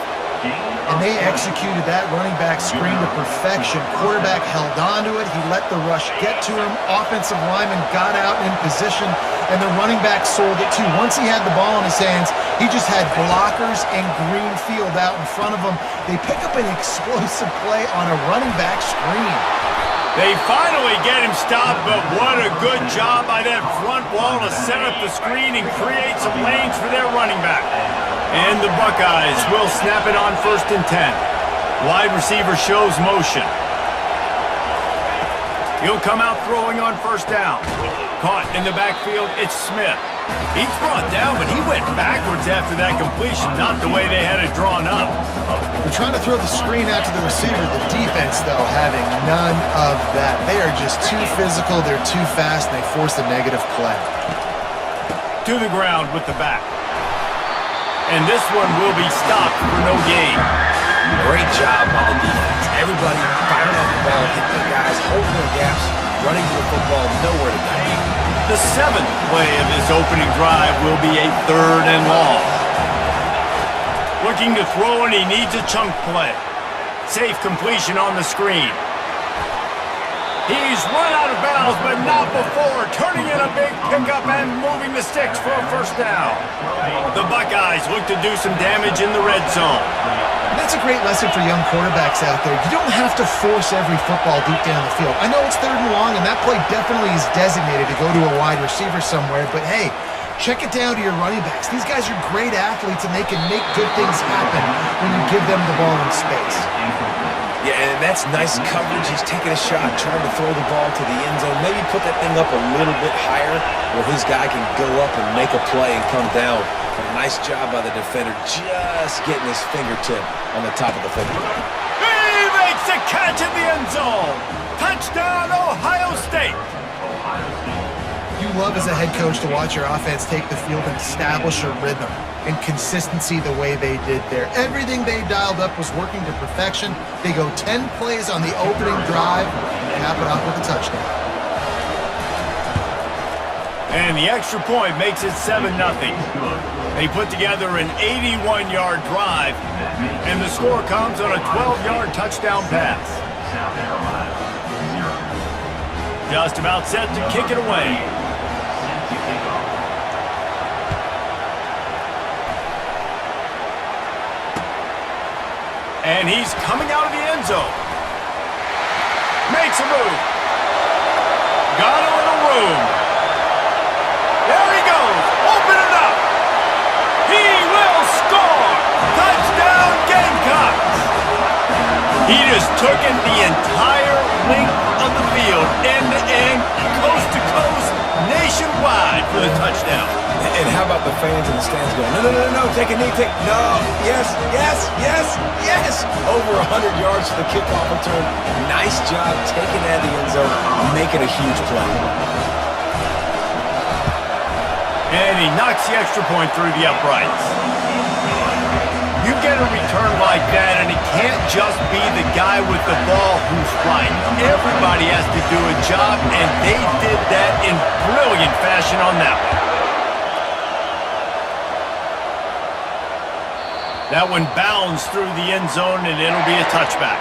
And they executed that running back screen to perfection. Quarterback held on to it. He let the rush get to him. Offensive lineman got out in position, and the running back sold it too. Once he had the ball in his hands, he just had blockers and green field out in front of him. They pick up an explosive play on a running back screen. They finally get him stopped, but what a good job by that front wall to set up the screen and create some lanes for their running back. And the Buckeyes will snap it on 1st and 10. Wide receiver shows motion. He'll come out throwing on 1st down. Caught in the backfield, it's Smith. He's brought down, but he went backwards after that completion, not the way they had it drawn up. They're trying to throw the screen out to the receiver. The defense, though, having none of that. They are just too physical, they're too fast, and they force a negative play. To the ground with the back. And this one will be stopped for no gain. Great job by the defense. Everybody firing off the ball, hitting the guys, holding their gaps, running to the football, nowhere to go. The 7th play of this opening drive will be a 3rd and long. Looking to throw, and he needs a chunk play. Safe completion on the screen. He's run out of bounds, but not before turning in a big pickup and moving the sticks for a 1st down. The Buckeyes look to do some damage in the red zone. And that's a great lesson for young quarterbacks out there. You don't have to force every football deep down the field. I know it's 3rd and long, and that play definitely is designated to go to a wide receiver somewhere, but hey, check it down to your running backs. These guys are great athletes, and they can make good things happen when you give them the ball in space. Yeah, and that's nice coverage. He's taking a shot, trying to throw the ball to the end zone. Maybe put that thing up a little bit higher where his guy can go up and make a play and come down. But a nice job by the defender just getting his fingertip on the top of the football. He makes a catch in the end zone. Touchdown, Ohio State. You love as a head coach to watch your offense take the field and establish a rhythm and consistency the way they did there. Everything they dialed up was working to perfection. They go 10 plays on the opening drive and cap it off with a touchdown. And the extra point makes it 7-0. They put together an 81-yard drive, and the score comes on a 12-yard touchdown pass. Just about set to kick it away. And he's coming out of the end zone. Makes a move. Got a little room. There he goes. Open it up. He will score. Touchdown Gamecocks. He just took it the entire length of the field, end to end, coast to coast, nationwide for the touchdown. And how about the fans in the stands going, no, take a knee, no, yes. Over 100 yards to the kickoff return. Nice job taking that in the end zone, making a huge play. And he knocks the extra point through the uprights. You get a return like that, and it can't just be the guy with the ball who's right. Everybody has to do a job, and they did that in brilliant fashion on that one. That one bounds through the end zone, and it'll be a touchback.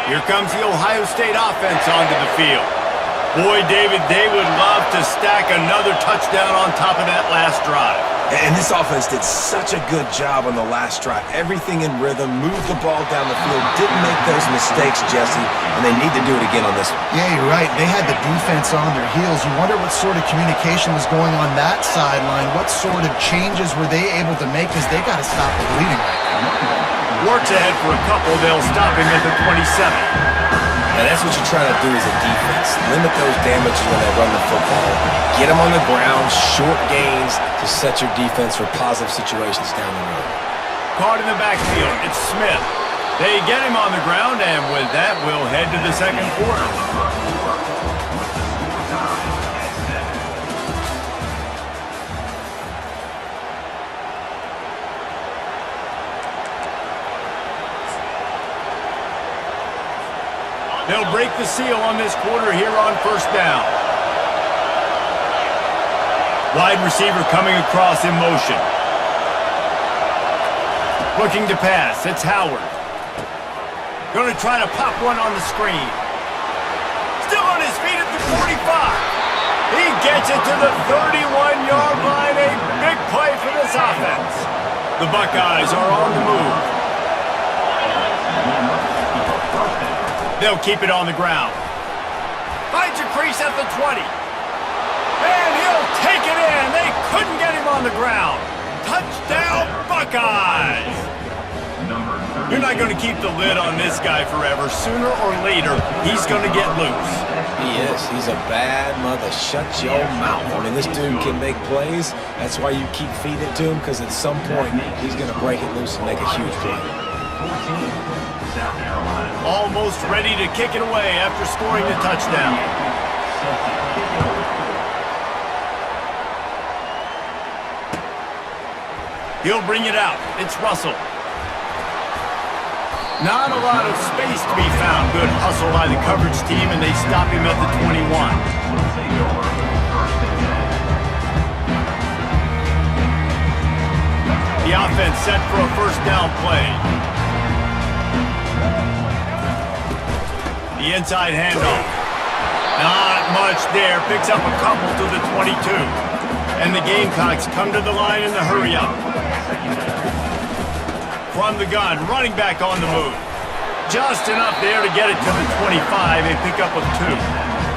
Here comes the Ohio State offense onto the field. Boy, David, they would love to stack another touchdown on top of that last drive. And this offense did such a good job on the last drive. Everything in rhythm, moved the ball down the field, didn't make those mistakes, Jesse, and they need to do it again on this one. Yeah, you're right. They had the defense on their heels. You wonder what sort of communication was going on that sideline. What sort of changes were they able to make, because they got to stop the bleeding right now. Works ahead for a couple. They'll stop him at the 27. And that's what you're trying to do as a defense. Limit those damages when they run the football. Get them on the ground, short gains to set your defense for positive situations down the road. Caught in the backfield. It's Smith. They get him on the ground, and with that, we'll head to the second quarter. They'll break the seal on this quarter here on first down. Wide receiver coming across in motion. Looking to pass. It's Howard. Going to try to pop one on the screen. Still on his feet at the 45. He gets it to the 31-yard line. A big play for this offense. The Buckeyes are on the move. They'll keep it on the ground. Finds a crease at the 20. And he'll take it in. They couldn't get him on the ground. Touchdown, Buckeyes! You're not going to keep the lid on this guy forever. Sooner or later, he's going to get loose. He is. He's a bad mother. Shut your mouth. I mean, this dude can make plays. That's why you keep feeding it to him, because at some point, he's going to break it loose and make a huge play. Almost ready to kick it away after scoring the touchdown. He'll bring it out. It's Russell. Not a lot of space to be found. Good hustle by the coverage team, and they stop him at the 21. The offense set for a first down play. The inside handoff. Not much there. Picks up a couple to the 22. And the Gamecocks come to the line in the hurry-up. From the gun, running back on the move. Just enough there to get it to the 25. A pickup of 2.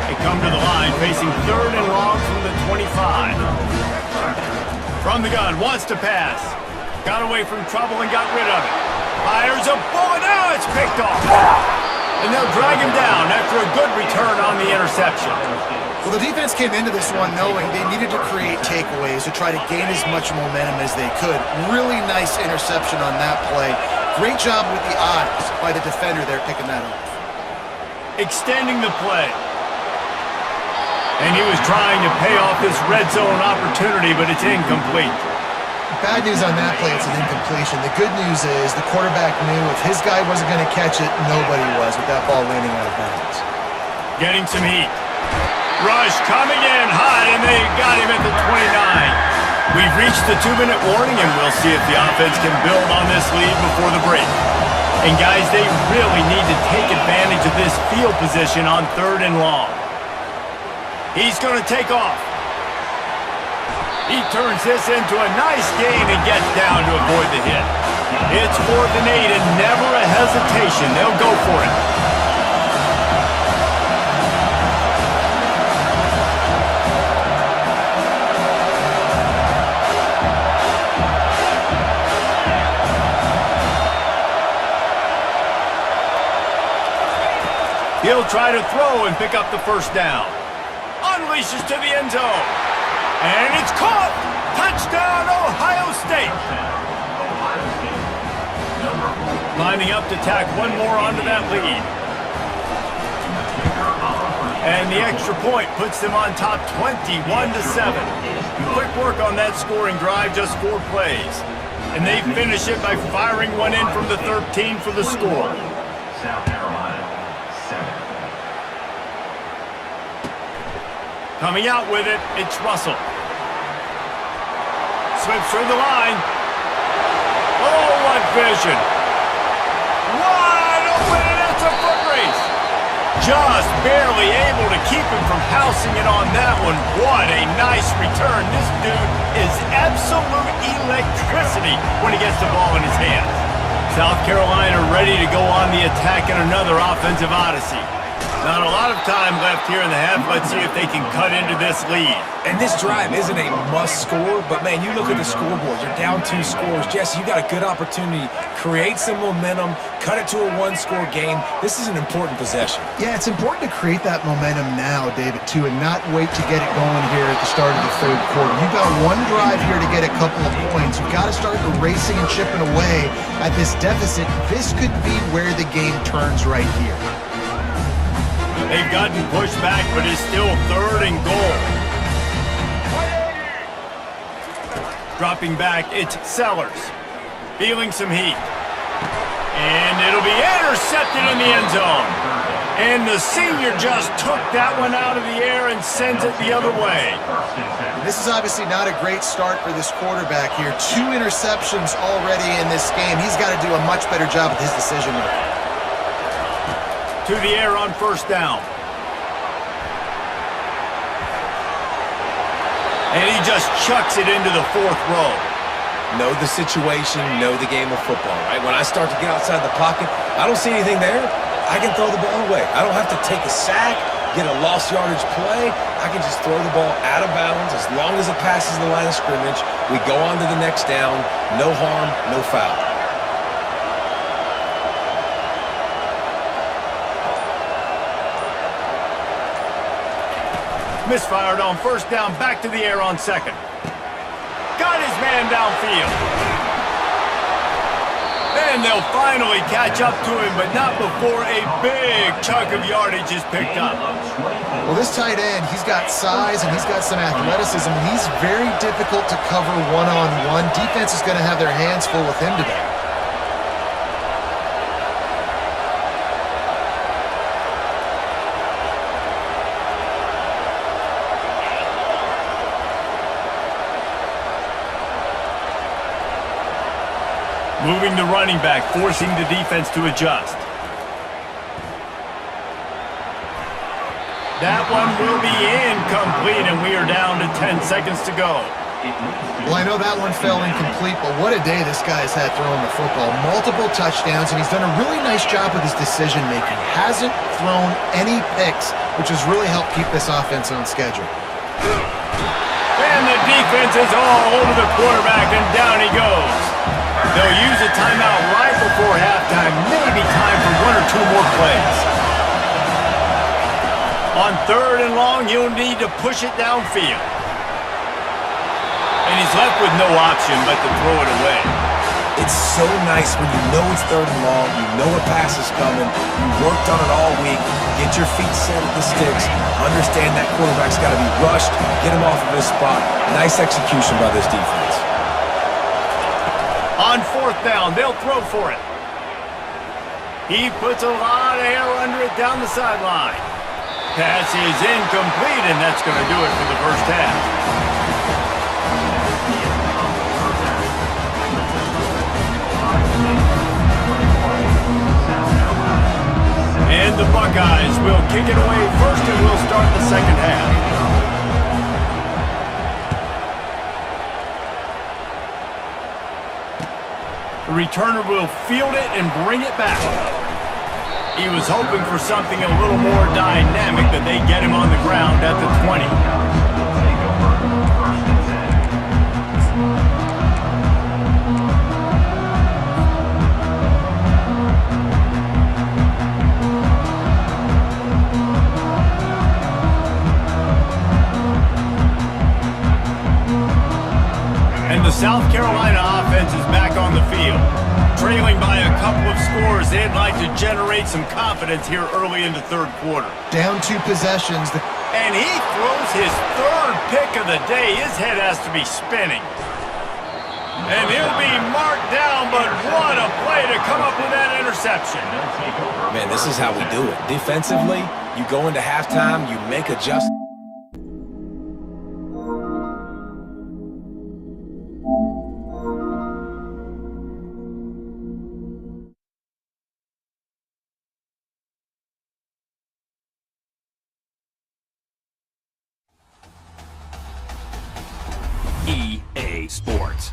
They come to the line facing third and long from the 25. From the gun, wants to pass. Got away from trouble and got rid of it. Fires a bullet. Now it's picked off. And they'll drag him down after a good return on the interception. Well, the defense came into this one knowing they needed to create takeaways to try to gain as much momentum as they could. Really nice interception on that play. Great job with the eyes by the defender there picking that up. Extending the play. And he was trying to pay off this red zone opportunity, but it's incomplete. Bad news on that play, it's an incompletion. The good news is the quarterback knew if his guy wasn't going to catch it, nobody was with that ball landing out of bounds. Getting some heat. Rush coming in hot, and they got him at the 29. We've reached the 2-minute warning, and we'll see if the offense can build on this lead before the break. And guys, they really need to take advantage of this field position on third and long. He's going to take off. He turns this into a nice gain and gets down to avoid the hit. It's 4th and 8 and never a hesitation. They'll go for it. He'll try to throw and pick up the first down. Unleashes to the end zone. And it's caught! Touchdown, Ohio State! Lining up to tack one more onto that lead. And the extra point puts them on top 21-7. Quick work on that scoring drive, just 4 plays. And they finish it by firing one in from the 13 for the score. South Carolina, 7. Coming out with it, it's Russell. Slips through the line. Oh, what vision. Wide open, and it's a foot race. Just barely able to keep him from housing it on that one. What a nice return. This dude is absolute electricity when he gets the ball in his hands. South Carolina ready to go on the attack in another offensive odyssey. Not a lot of time left here in the half. Let's see if they can cut into this lead. And this drive isn't a must score, but man, you look at the scoreboard, you're down 2 scores. Jesse, you got a good opportunity. Create some momentum, cut it to a 1-score game. This is an important possession. Yeah, it's important to create that momentum now, David, too, and not wait to get it going here at the start of the third quarter. You've got one drive here to get a couple of points. You've got to start racing and chipping away at this deficit. This could be where the game turns right here. They've gotten pushed back, but it's still 3rd and goal. Dropping back, it's Sellers. Feeling some heat. And it'll be intercepted in the end zone. And the senior just took that one out of the air and sends it the other way. This is obviously not a great start for this quarterback here. 2 interceptions already in this game. He's got to do a much better job with his decision making. To the air on 1st down. And he just chucks it into the 4th row. Know the situation, know the game of football, right? When I start to get outside the pocket, I don't see anything there. I can throw the ball away. I don't have to take a sack, get a lost yardage play. I can just throw the ball out of bounds as long as it passes the line of scrimmage. We go on to the next down. No harm, no foul. Misfired on 1st down, back to the air on 2nd. Got his man downfield. And they'll finally catch up to him, but not before a big chunk of yardage is picked up. Well, this tight end, he's got size and he's got some athleticism. He's very difficult to cover one-on-one. Defense is going to have their hands full with him today. Moving the running back, forcing the defense to adjust. That one will be incomplete, and we are down to 10 seconds to go. Well, I know that one fell incomplete, but what a day this guy's had throwing the football. Multiple touchdowns, and he's done a really nice job with his decision-making. Hasn't thrown any picks, which has really helped keep this offense on schedule. And the defense is all over the quarterback, and down he goes. They'll use a timeout right before halftime, maybe time for 1 or 2 more plays. On 3rd and long, he'll need to push it downfield. And he's left with no option but to throw it away. It's so nice when you know it's 3rd and long, you know a pass is coming, you worked on it all week, get your feet set at the sticks, understand that quarterback's got to be rushed, get him off of his spot. Nice execution by this defense. On 4th down, they'll throw for it. He puts a lot of air under it down the sideline. Pass is incomplete, and that's going to do it for the first half. And the Buckeyes will kick it away first, and we'll start the second half. The returner will field it and bring it back. He was hoping for something a little more dynamic, but they get him on the ground at the 20. And the South Carolina offense is back on the field. Trailing by a couple of scores, they'd like to generate some confidence here early in the 3rd quarter. Down 2 possessions. And he throws his 3rd pick of the day. His head has to be spinning. And he'll be marked down, but what a play to come up with that interception. Man, this is how we do it. Defensively, you go into halftime, you make adjustments. EA Sports.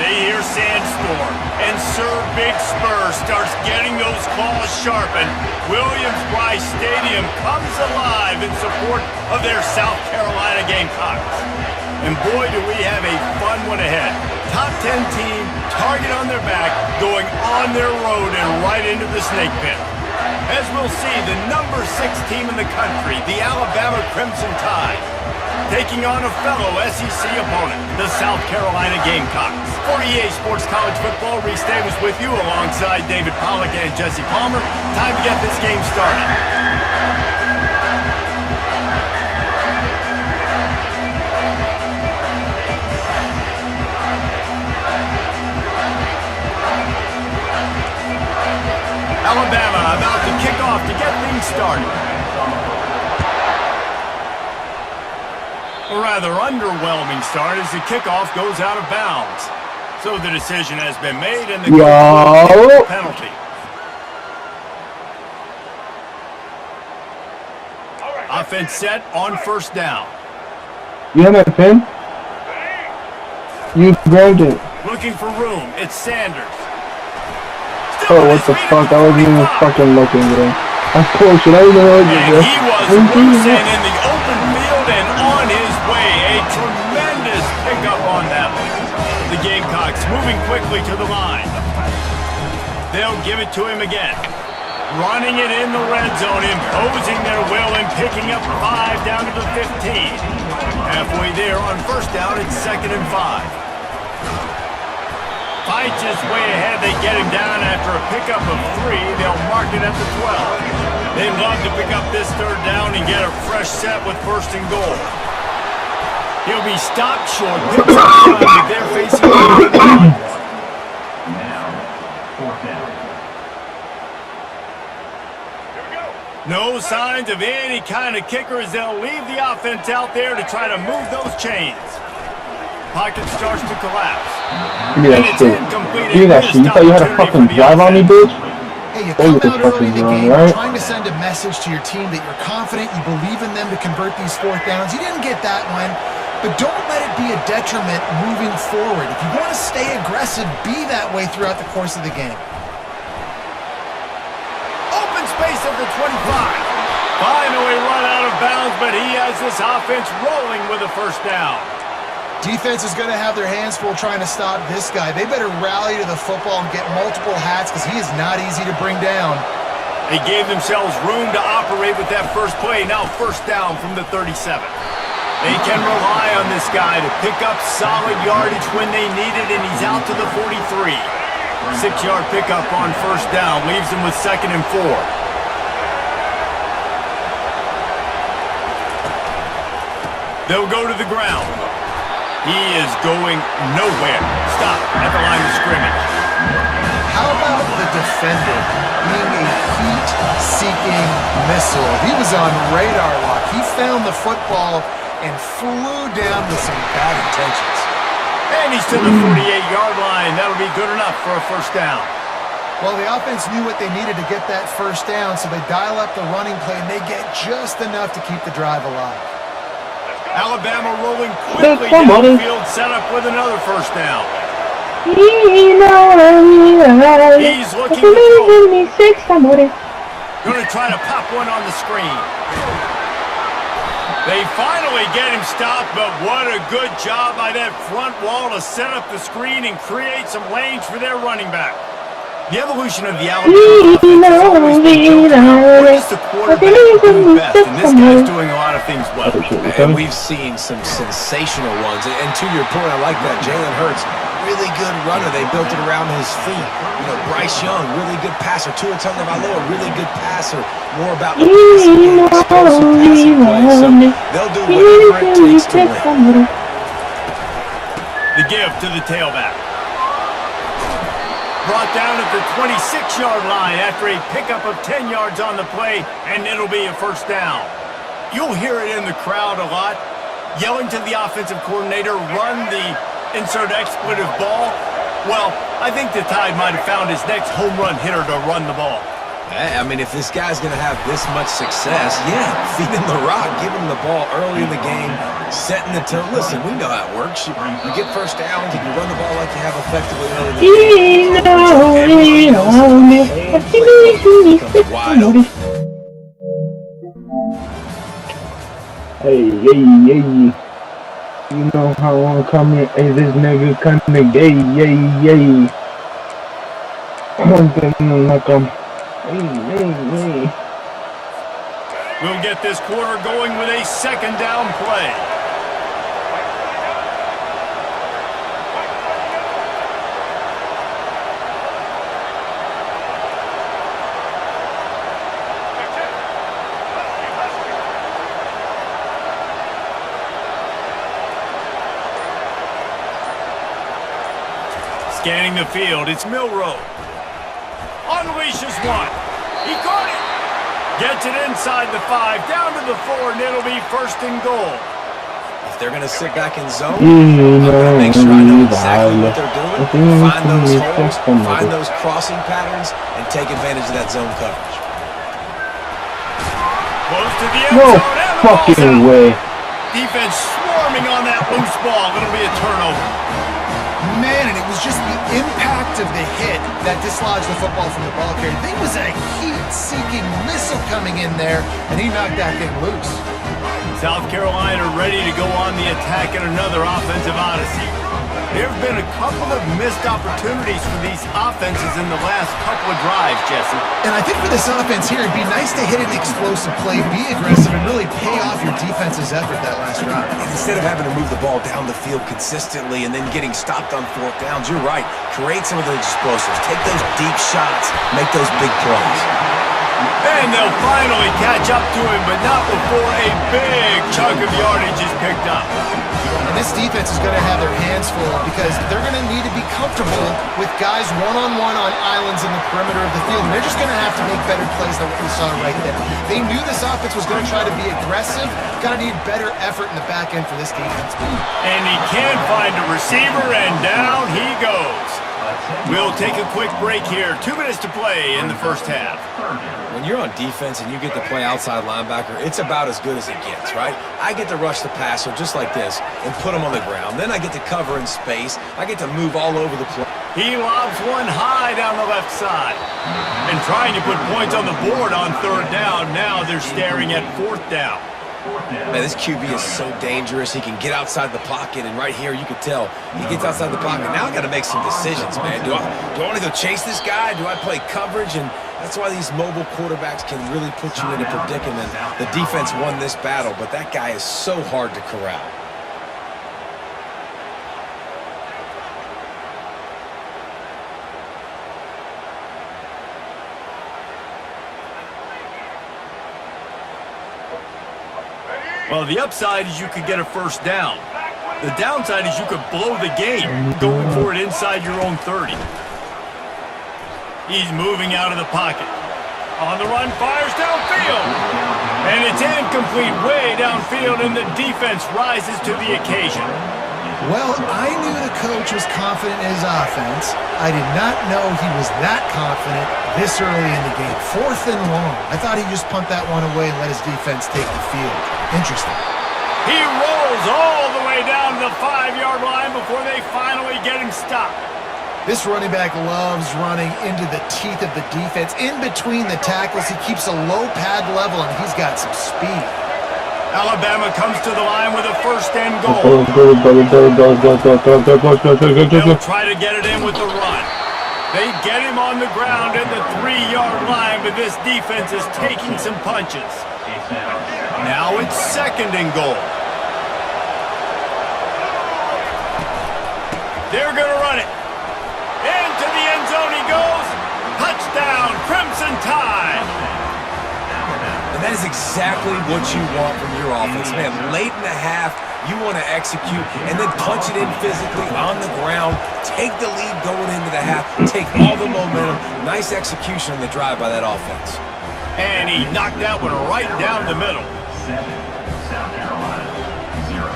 they hear Sandstorm, and Sir Big Spur starts getting those claws sharpened. Williams-Brice Stadium comes alive in support of their South Carolina Gamecocks. And boy, do we have a fun one ahead. Top 10 team, target on their back, going on their road and right into the snake pit. As we'll see, the number 6 team in the country, the Alabama Crimson Tide, taking on a fellow SEC opponent, the South Carolina Gamecocks. For EA Sports College Football, Reese Davis with you alongside David Pollack and Jesse Palmer. Time to get this game started. Alabama about to kick off to get things started. A rather underwhelming start as the kickoff goes out of bounds. So the decision has been made and the penalty. Offense set on first down. You have my pen? You grabbed it. Looking for room. It's Sanders. Oh, what the fuck? I wasn't even fucking looking, bro. Of course, I didn't know what And he was loose and in the open field and on his way. A tremendous pickup on that one. The Gamecocks moving quickly to the line. They'll give it to him again. Running it in the red zone, imposing their will and picking up 5 down to the 15. Halfway there on first down, it's 2nd and 5. Fights his way ahead. They get him down after a pickup of 3. They'll mark it at the 12. They'd love to pick up this 3rd down and get a fresh set with 1st and goal. He'll be stopped short. Picks up time that they're facing. Now, 4th down. No signs of any kind of kicker as they'll leave the offense out there to try to move those chains. Pocket starts to collapse. Give me that shit. Give me that shit. You thought you had a fucking drive on me, bitch? Hey, you Oh, come you can out early in the fucking game, run, right? trying to send a message to your team that you're confident, you believe in them to convert these 4th downs. You didn't get that one, but don't let it be a detriment moving forward. If you want to stay aggressive, be that way throughout the course of the game. Open space at the 25. Finally run out of bounds, but he has this offense rolling with a 1st down. Defense is going to have their hands full trying to stop this guy. They better rally to the football and get multiple hats because he is not easy to bring down. They gave themselves room to operate with that first play. Now 1st down from the 37. They can rely on this guy to pick up solid yardage when they need it, and he's out to the 43. 6-yard pickup on 1st down leaves him with 2nd and 4. They'll go to the ground. He is going nowhere. Stop at the line of scrimmage. How about the defender being a heat-seeking missile? He was on radar lock. He found the football and flew down with some bad intentions. And he's to the 48-yard line. That'll be good enough for a 1st down. Well, the offense knew what they needed to get that 1st down, so they dial up the running play, and they get just enough to keep the drive alive. Alabama rolling quickly downfield, set up with another 1st down. He's looking to throw. Going to try to pop one on the screen. They finally get him stopped, but what a good job by that front wall to set up the screen and create some lanes for their running back. The evolution of the Alabama offense has always been built around what does the quarterback do best, and this guy's doing a lot of things well. And we've seen some sensational ones. And to your point, I like that. Jalen Hurts, really good runner. They built it around his feet. You know, Bryce Young, really good passer. Tua Tagovailoa, really good passer. More about the passing game, explosive passing play. So they'll do whatever it takes to win. The give to the tailback. Brought down at the 26-yard line after a pickup of 10 yards on the play, and it'll be a 1st down. You'll hear it in the crowd a lot, yelling to the offensive coordinator, run the insert expletive ball. Well, I think the Tide might have found his next home run hitter to run the ball. I mean, if this guy's going to have this much success, yeah, feed him the rock, give him the ball early in the game, setting the tone. Listen, we know how it works. You get first downs, you can run the ball like you have effectively early in the game. Wide open. Hey. You know how I'm coming. Hey, this nigga kinda gay. I'm getting like Hey. We'll get this quarter going with a second down play. Scanning the field, it's Milrow. Unleashes one. He caught it. Gets it inside the 5, down to the 4, and it'll be first and goal. If they're going to sit back in zone, I'm going to make sure I know exactly what they're doing. Find those holes, find those crossing patterns, and take advantage of that zone coverage. Close to the end zone, and the fucking ball's out. way. Defense swarming on that loose ball. It'll be a turnover. Man, and it was just the impact of the hit that dislodged the football from the ball carrier. There was a heat-seeking missile coming in there, and he knocked that thing loose. South Carolina ready to go on the attack in another offensive odyssey. There have been a couple of missed opportunities for these offenses in the last couple of drives, Jesse. And I think for this offense here, it'd be nice to hit an explosive play, be aggressive, and really pay off your defense's effort that last drive. Instead of having to move the ball down the field consistently and then getting stopped on fourth downs, you're right. Create some of those explosives. Take those deep shots. Make those big plays. And they'll finally catch up to him, but not before a big chunk of yardage is picked up. And this defense is going to have their hands full because they're going to need to be comfortable with guys one-on-one on islands in the perimeter of the field. And they're just going to have to make better plays than what we saw right there. They knew this offense was going to try to be aggressive. Got to need better effort in the back end for this defense. And he can't find a receiver, and down he goes. We'll take a quick break here. 2 minutes to play in the first half. When you're on defense and you get to play outside linebacker, it's about as good as it gets, right? I get to rush the passer just like this and put him on the ground. Then I get to cover in space. I get to move all over the place. He lobs one high down the left side. And trying to put points on the board on third down. Now they're staring at fourth down. Man, this QB is so dangerous. He can get outside the pocket, and right here you can tell he gets outside the pocket. Now I got to make some decisions, man. Do I want to go chase this guy? Do I play coverage? And that's why these mobile quarterbacks can really put you in a predicament. The defense won this battle, but that guy is so hard to corral. Well, the upside is you could get a first down. The downside is you could blow the game going for it inside your own 30. He's moving out of the pocket. On the run, fires downfield. And it's incomplete way downfield, and the defense rises to the occasion. Well, I knew the coach was confident in his offense. I did not know he was that confident this early in the game. 4th and long. I thought he'd just punt that one away and let his defense take the field. Interesting. He rolls all the way down to the 5-yard line before they finally get him stopped. This running back loves running into the teeth of the defense. In between the tackles, he keeps a low pad level, and he's got some speed. Alabama comes to the line with a first and goal. They'll try to get it in with the run. They get him on the ground at the 3-yard line, but this defense is taking some punches. Now it's second and goal. They're going to run it. Into the end zone he goes. Touchdown, Crimson Tide. And that is exactly what you want from your offense, man. Late in the half, you want to execute and then punch it in physically on the ground. Take the lead going into the half. Take all the momentum. Nice execution on the drive by that offense. And he knocked that one right down the middle. 7, South Carolina, 0.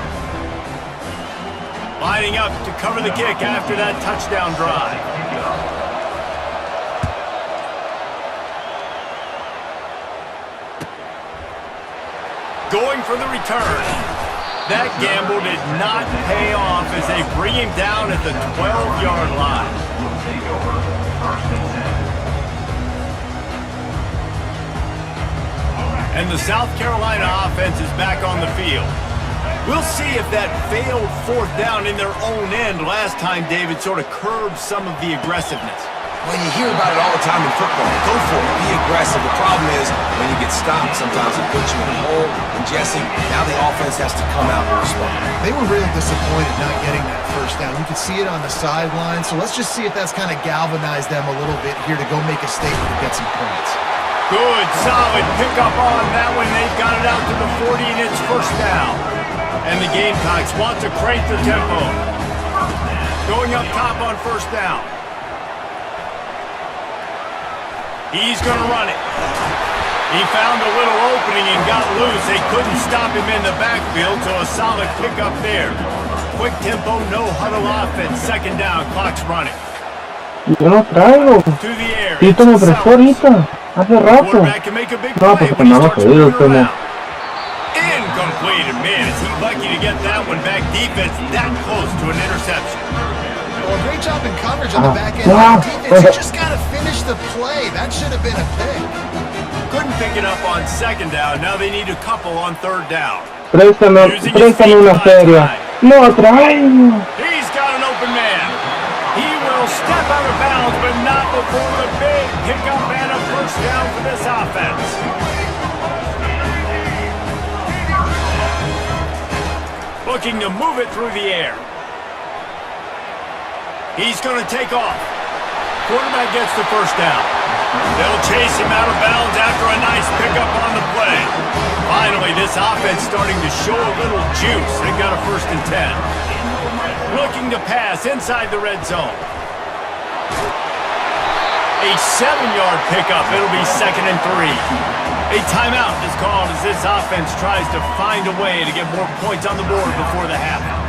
Lining up to cover the kick after that touchdown drive. going for the return. That gamble did not pay off as they bring him down at the 12-yard line. Will take over first and 10. And the South Carolina offense is back on the field. We'll see if that failed fourth down in their own end last time, David, sort of curbed some of the aggressiveness. When you hear about it all the time in football, go for it, be aggressive. The problem is when you get stopped, sometimes it puts you in a hole. And Jesse, now the offense has to come out and respond. They were really disappointed not getting that first down. You could see it on the sideline, so let's just see if that's kind of galvanized them a little bit here to go make a statement and get some points. Good, solid pickup on that one. They've got it out to the 40, and it's first down. And the Gamecocks want to crank the tempo. Going up top on first down. He's going to run it. He found a little opening and got loose. They couldn't stop him in the backfield, so a solid pickup there. Quick tempo, no huddle offense. Second down, clock's running. Yo no traigo. To the air. Sí, te lo prestó ahorita. Hace rato. Quarterback can make a big No, play pues when he andaba starts jodido moving el tema. around. Incomplete, and man, is he lucky to get that one back. Defense that close to an interception. Well, great job in coverage on the back end. Wow. Defense, you just got to finish the play. That should have been a pick. Couldn't pick it up on second down. Now they need a couple on third down. Préstame una feria. No traigo. He's got an open man. He will step out of bounds, but not before the big pickup and a first down for this offense. Looking to move it through the air. He's going to take off. Quarterback gets the first down. They'll chase him out of bounds after a nice pickup on the play. Finally, this offense starting to show a little juice. They've got a first and 10. Looking to pass inside the red zone. A 7-yard pickup. It'll be second and 3. A timeout is called as this offense tries to find a way to get more points on the board before the half.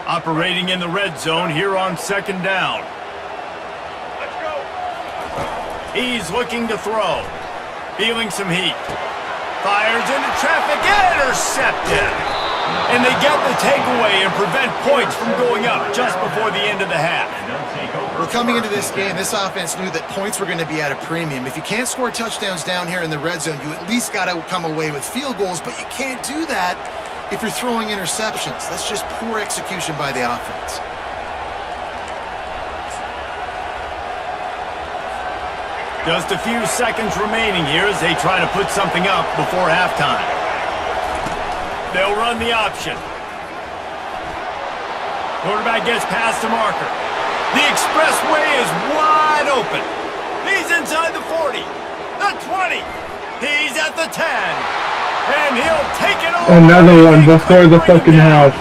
Operating in the red zone here on second down. Let's go. He's looking to throw. Feeling some heat. Fires into traffic. Intercepted. And they get the takeaway and prevent points from going up just before the end of the half. Well, coming into this game, this offense knew that points were going to be at a premium. If you can't score touchdowns down here in the red zone, you at least got to come away with field goals, but you can't do that if you're throwing interceptions. That's just poor execution by the offense. Just a few seconds remaining here as they try to put something up before halftime. They'll run the option. Quarterback gets past the marker. The expressway is wide open. He's inside the 40, the 20. He's at the 10. And he'll take it all. Another one before the fucking half.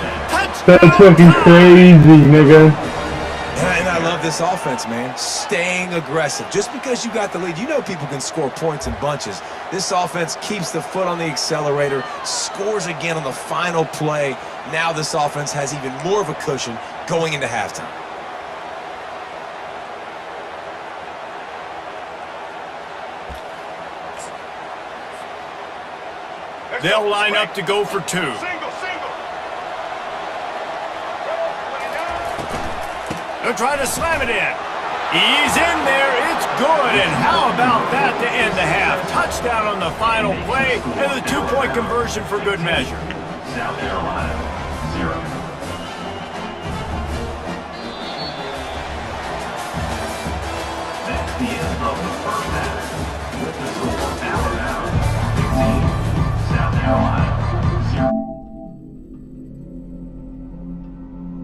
That's fucking crazy, nigga. And I love this offense, man. Staying aggressive. Just because you got the lead, you know people can score points in bunches. This offense keeps the foot on the accelerator, scores again on the final play. Now this offense has even more of a cushion going into halftime. They'll line up to go for two. They'll try to slam it in. He's in there. It's good. And how about that to end the half? Touchdown on the final play and the 2-point conversion for good measure. South Carolina